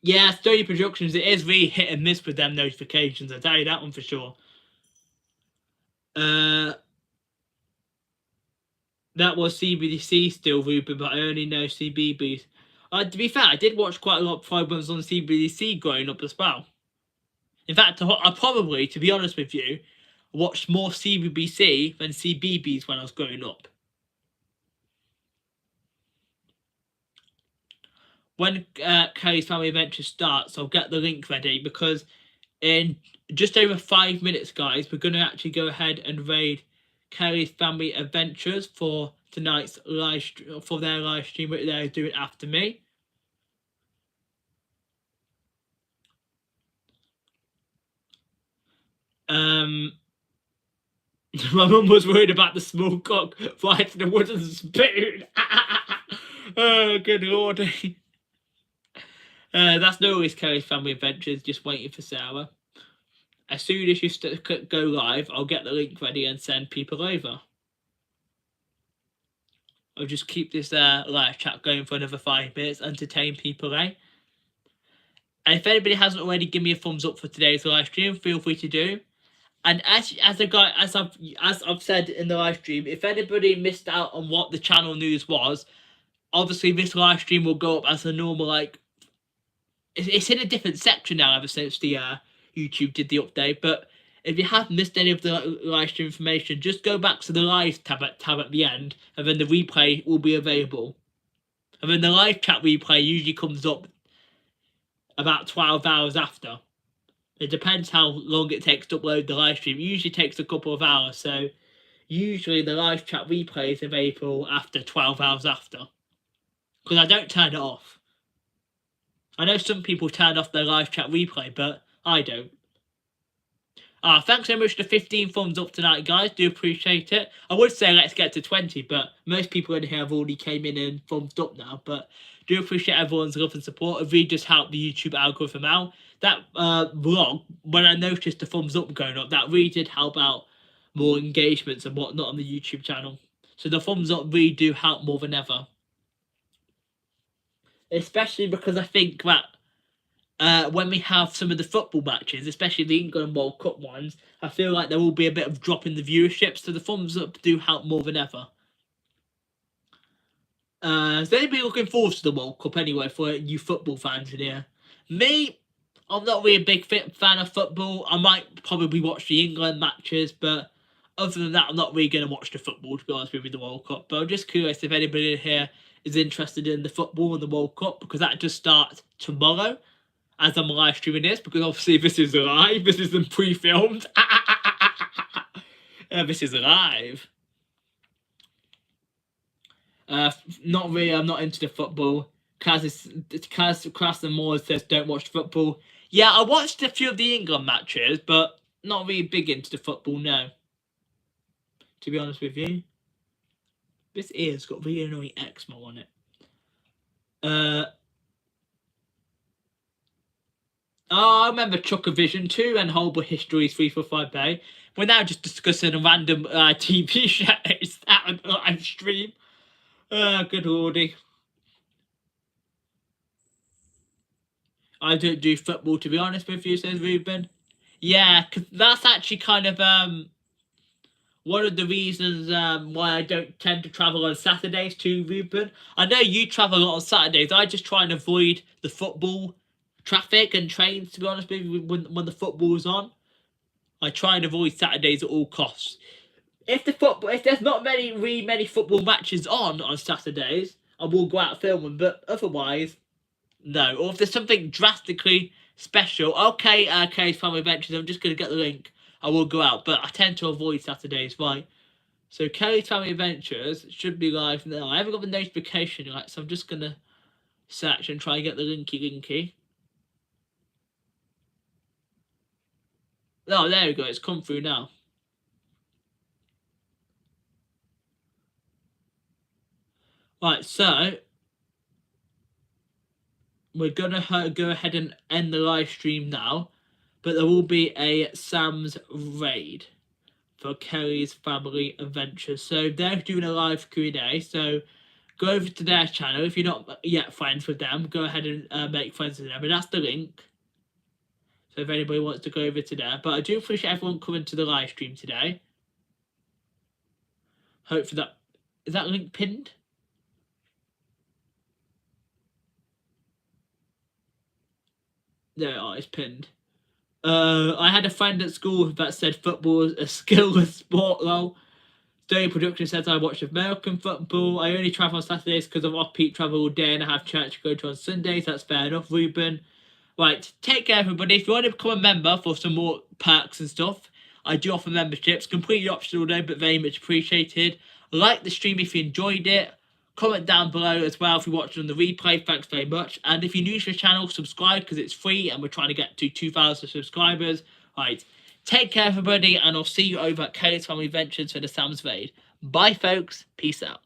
Yeah, Stony Productions, it is really hit and miss with them notifications, I'll tell you that one for sure. That was CBDC still, Ruben, but I only know CBeebies. To be fair, I did watch quite a lot of programs on CBDC growing up as well. In fact, I probably, to be honest with you, watched more CBBC than CBeebies when I was growing up. When Carrie's Family Adventure starts, I'll get the link ready, because in just over 5 minutes, guys, we're going to actually go ahead and raid Carrie's Family Adventures for tonight's live stream, for their live stream, which they're doing after me. My mum was worried about the small cock flying to the wooden spoon. Oh, good lordy. That's no worries, Carrie's Family Adventures, just waiting for Sarah. As soon as you go live, I'll get the link ready and send people over. I'll just keep this live chat going for another 5 minutes, entertain people, eh? And if anybody hasn't already given me a thumbs up for today's live stream, feel free to do. And as I've said in the live stream, if anybody missed out on what the channel news was, obviously this live stream will go up as a normal, like, it's in a different section now ever since the YouTube did the update. But if you have missed any of the live stream information, just go back to the live tab at the end, and then the replay will be available. And then the live chat replay usually comes up about 12 hours after. It depends how long it takes to upload the live stream. It usually takes a couple of hours, so usually the live chat replay is available after 12 hours after. Because I don't turn it off. I know some people turn off their live chat replay, but I don't. Thanks so much for 15 thumbs up tonight, guys. Do appreciate it. I would say let's get to 20, but most people in here have already came in and thumbs up now. But do appreciate everyone's love and support. It really just helped the YouTube algorithm out. That vlog, when I noticed the thumbs up going up, that really did help out more engagements and whatnot on the YouTube channel. So the thumbs up really do help more than ever. Especially because I think that when we have some of the football matches, especially the England World Cup ones, I feel like there will be a bit of drop in the viewership, so the thumbs up do help more than ever. Is anybody looking forward to the World Cup anyway, for you football fans in here? Me, I'm not really a big fan of football. I might probably watch the England matches, but other than that, I'm not really going to watch the football, to be honest with you, the World Cup. But I'm just curious if anybody in here is interested in the football and the World Cup, because that just starts tomorrow as I'm live streaming this, because obviously this is live, this isn't pre-filmed. This is live. Not really, I'm not into the football. Kaz and Moore says don't watch football. Yeah, I watched a few of the England matches, but not really big into the football, no. To be honest with you. This ear's got really annoying eczema on it. I remember Chuckavision 2 and Horrible Histories 345 Bay. We're now just discussing a random TV shows on live stream. Good lordy. I don't do football, to be honest with you, says Ruben. Yeah, because that's actually kind of one of the reasons why I don't tend to travel on Saturdays too, Ruben. I know you travel a lot on Saturdays. I just try and avoid the football traffic and trains, to be honest with you, when the football's on. I try and avoid Saturdays at all costs. If there's not many football matches on Saturdays, I will go out filming, but otherwise, no. Or if there's something drastically special, okay, Family Adventures, I'm just going to get the link. I will go out, but I tend to avoid Saturdays, right? So Kelly's Family Adventures should be live now. I haven't got the notification yet, so I'm just going to search and try and get the linky. Oh, there we go. It's come through now. Right, so we're going to go ahead and end the live stream now, but there will be a Sam's Raid for Kelly's Family Adventures. So they're doing a live Q&A, so go over to their channel. If you're not yet friends with them, go ahead and make friends with them, and that's the link. So if anybody wants to go over to there. But I do appreciate everyone coming to the live stream today. Hopefully that... Is that link pinned? There it is, it's pinned. I had a friend at school that said football is a skillless sport, though. Story Production says I watch American football. I only travel on Saturdays because of off-peak travel all day and I have church to go to on Sundays. That's fair enough, Ruben. Right, take care, everybody. If you want to become a member for some more perks and stuff, I do offer memberships. Completely optional, though, but very much appreciated. Like the stream if you enjoyed it. Comment down below as well if you watched it on the replay. Thanks very much. And if you're new to the channel, subscribe because it's free and we're trying to get to 2,000 subscribers. Right, take care, everybody, and I'll see you over at Kelly's Family Adventures for the Sam's Raid. Bye, folks. Peace out.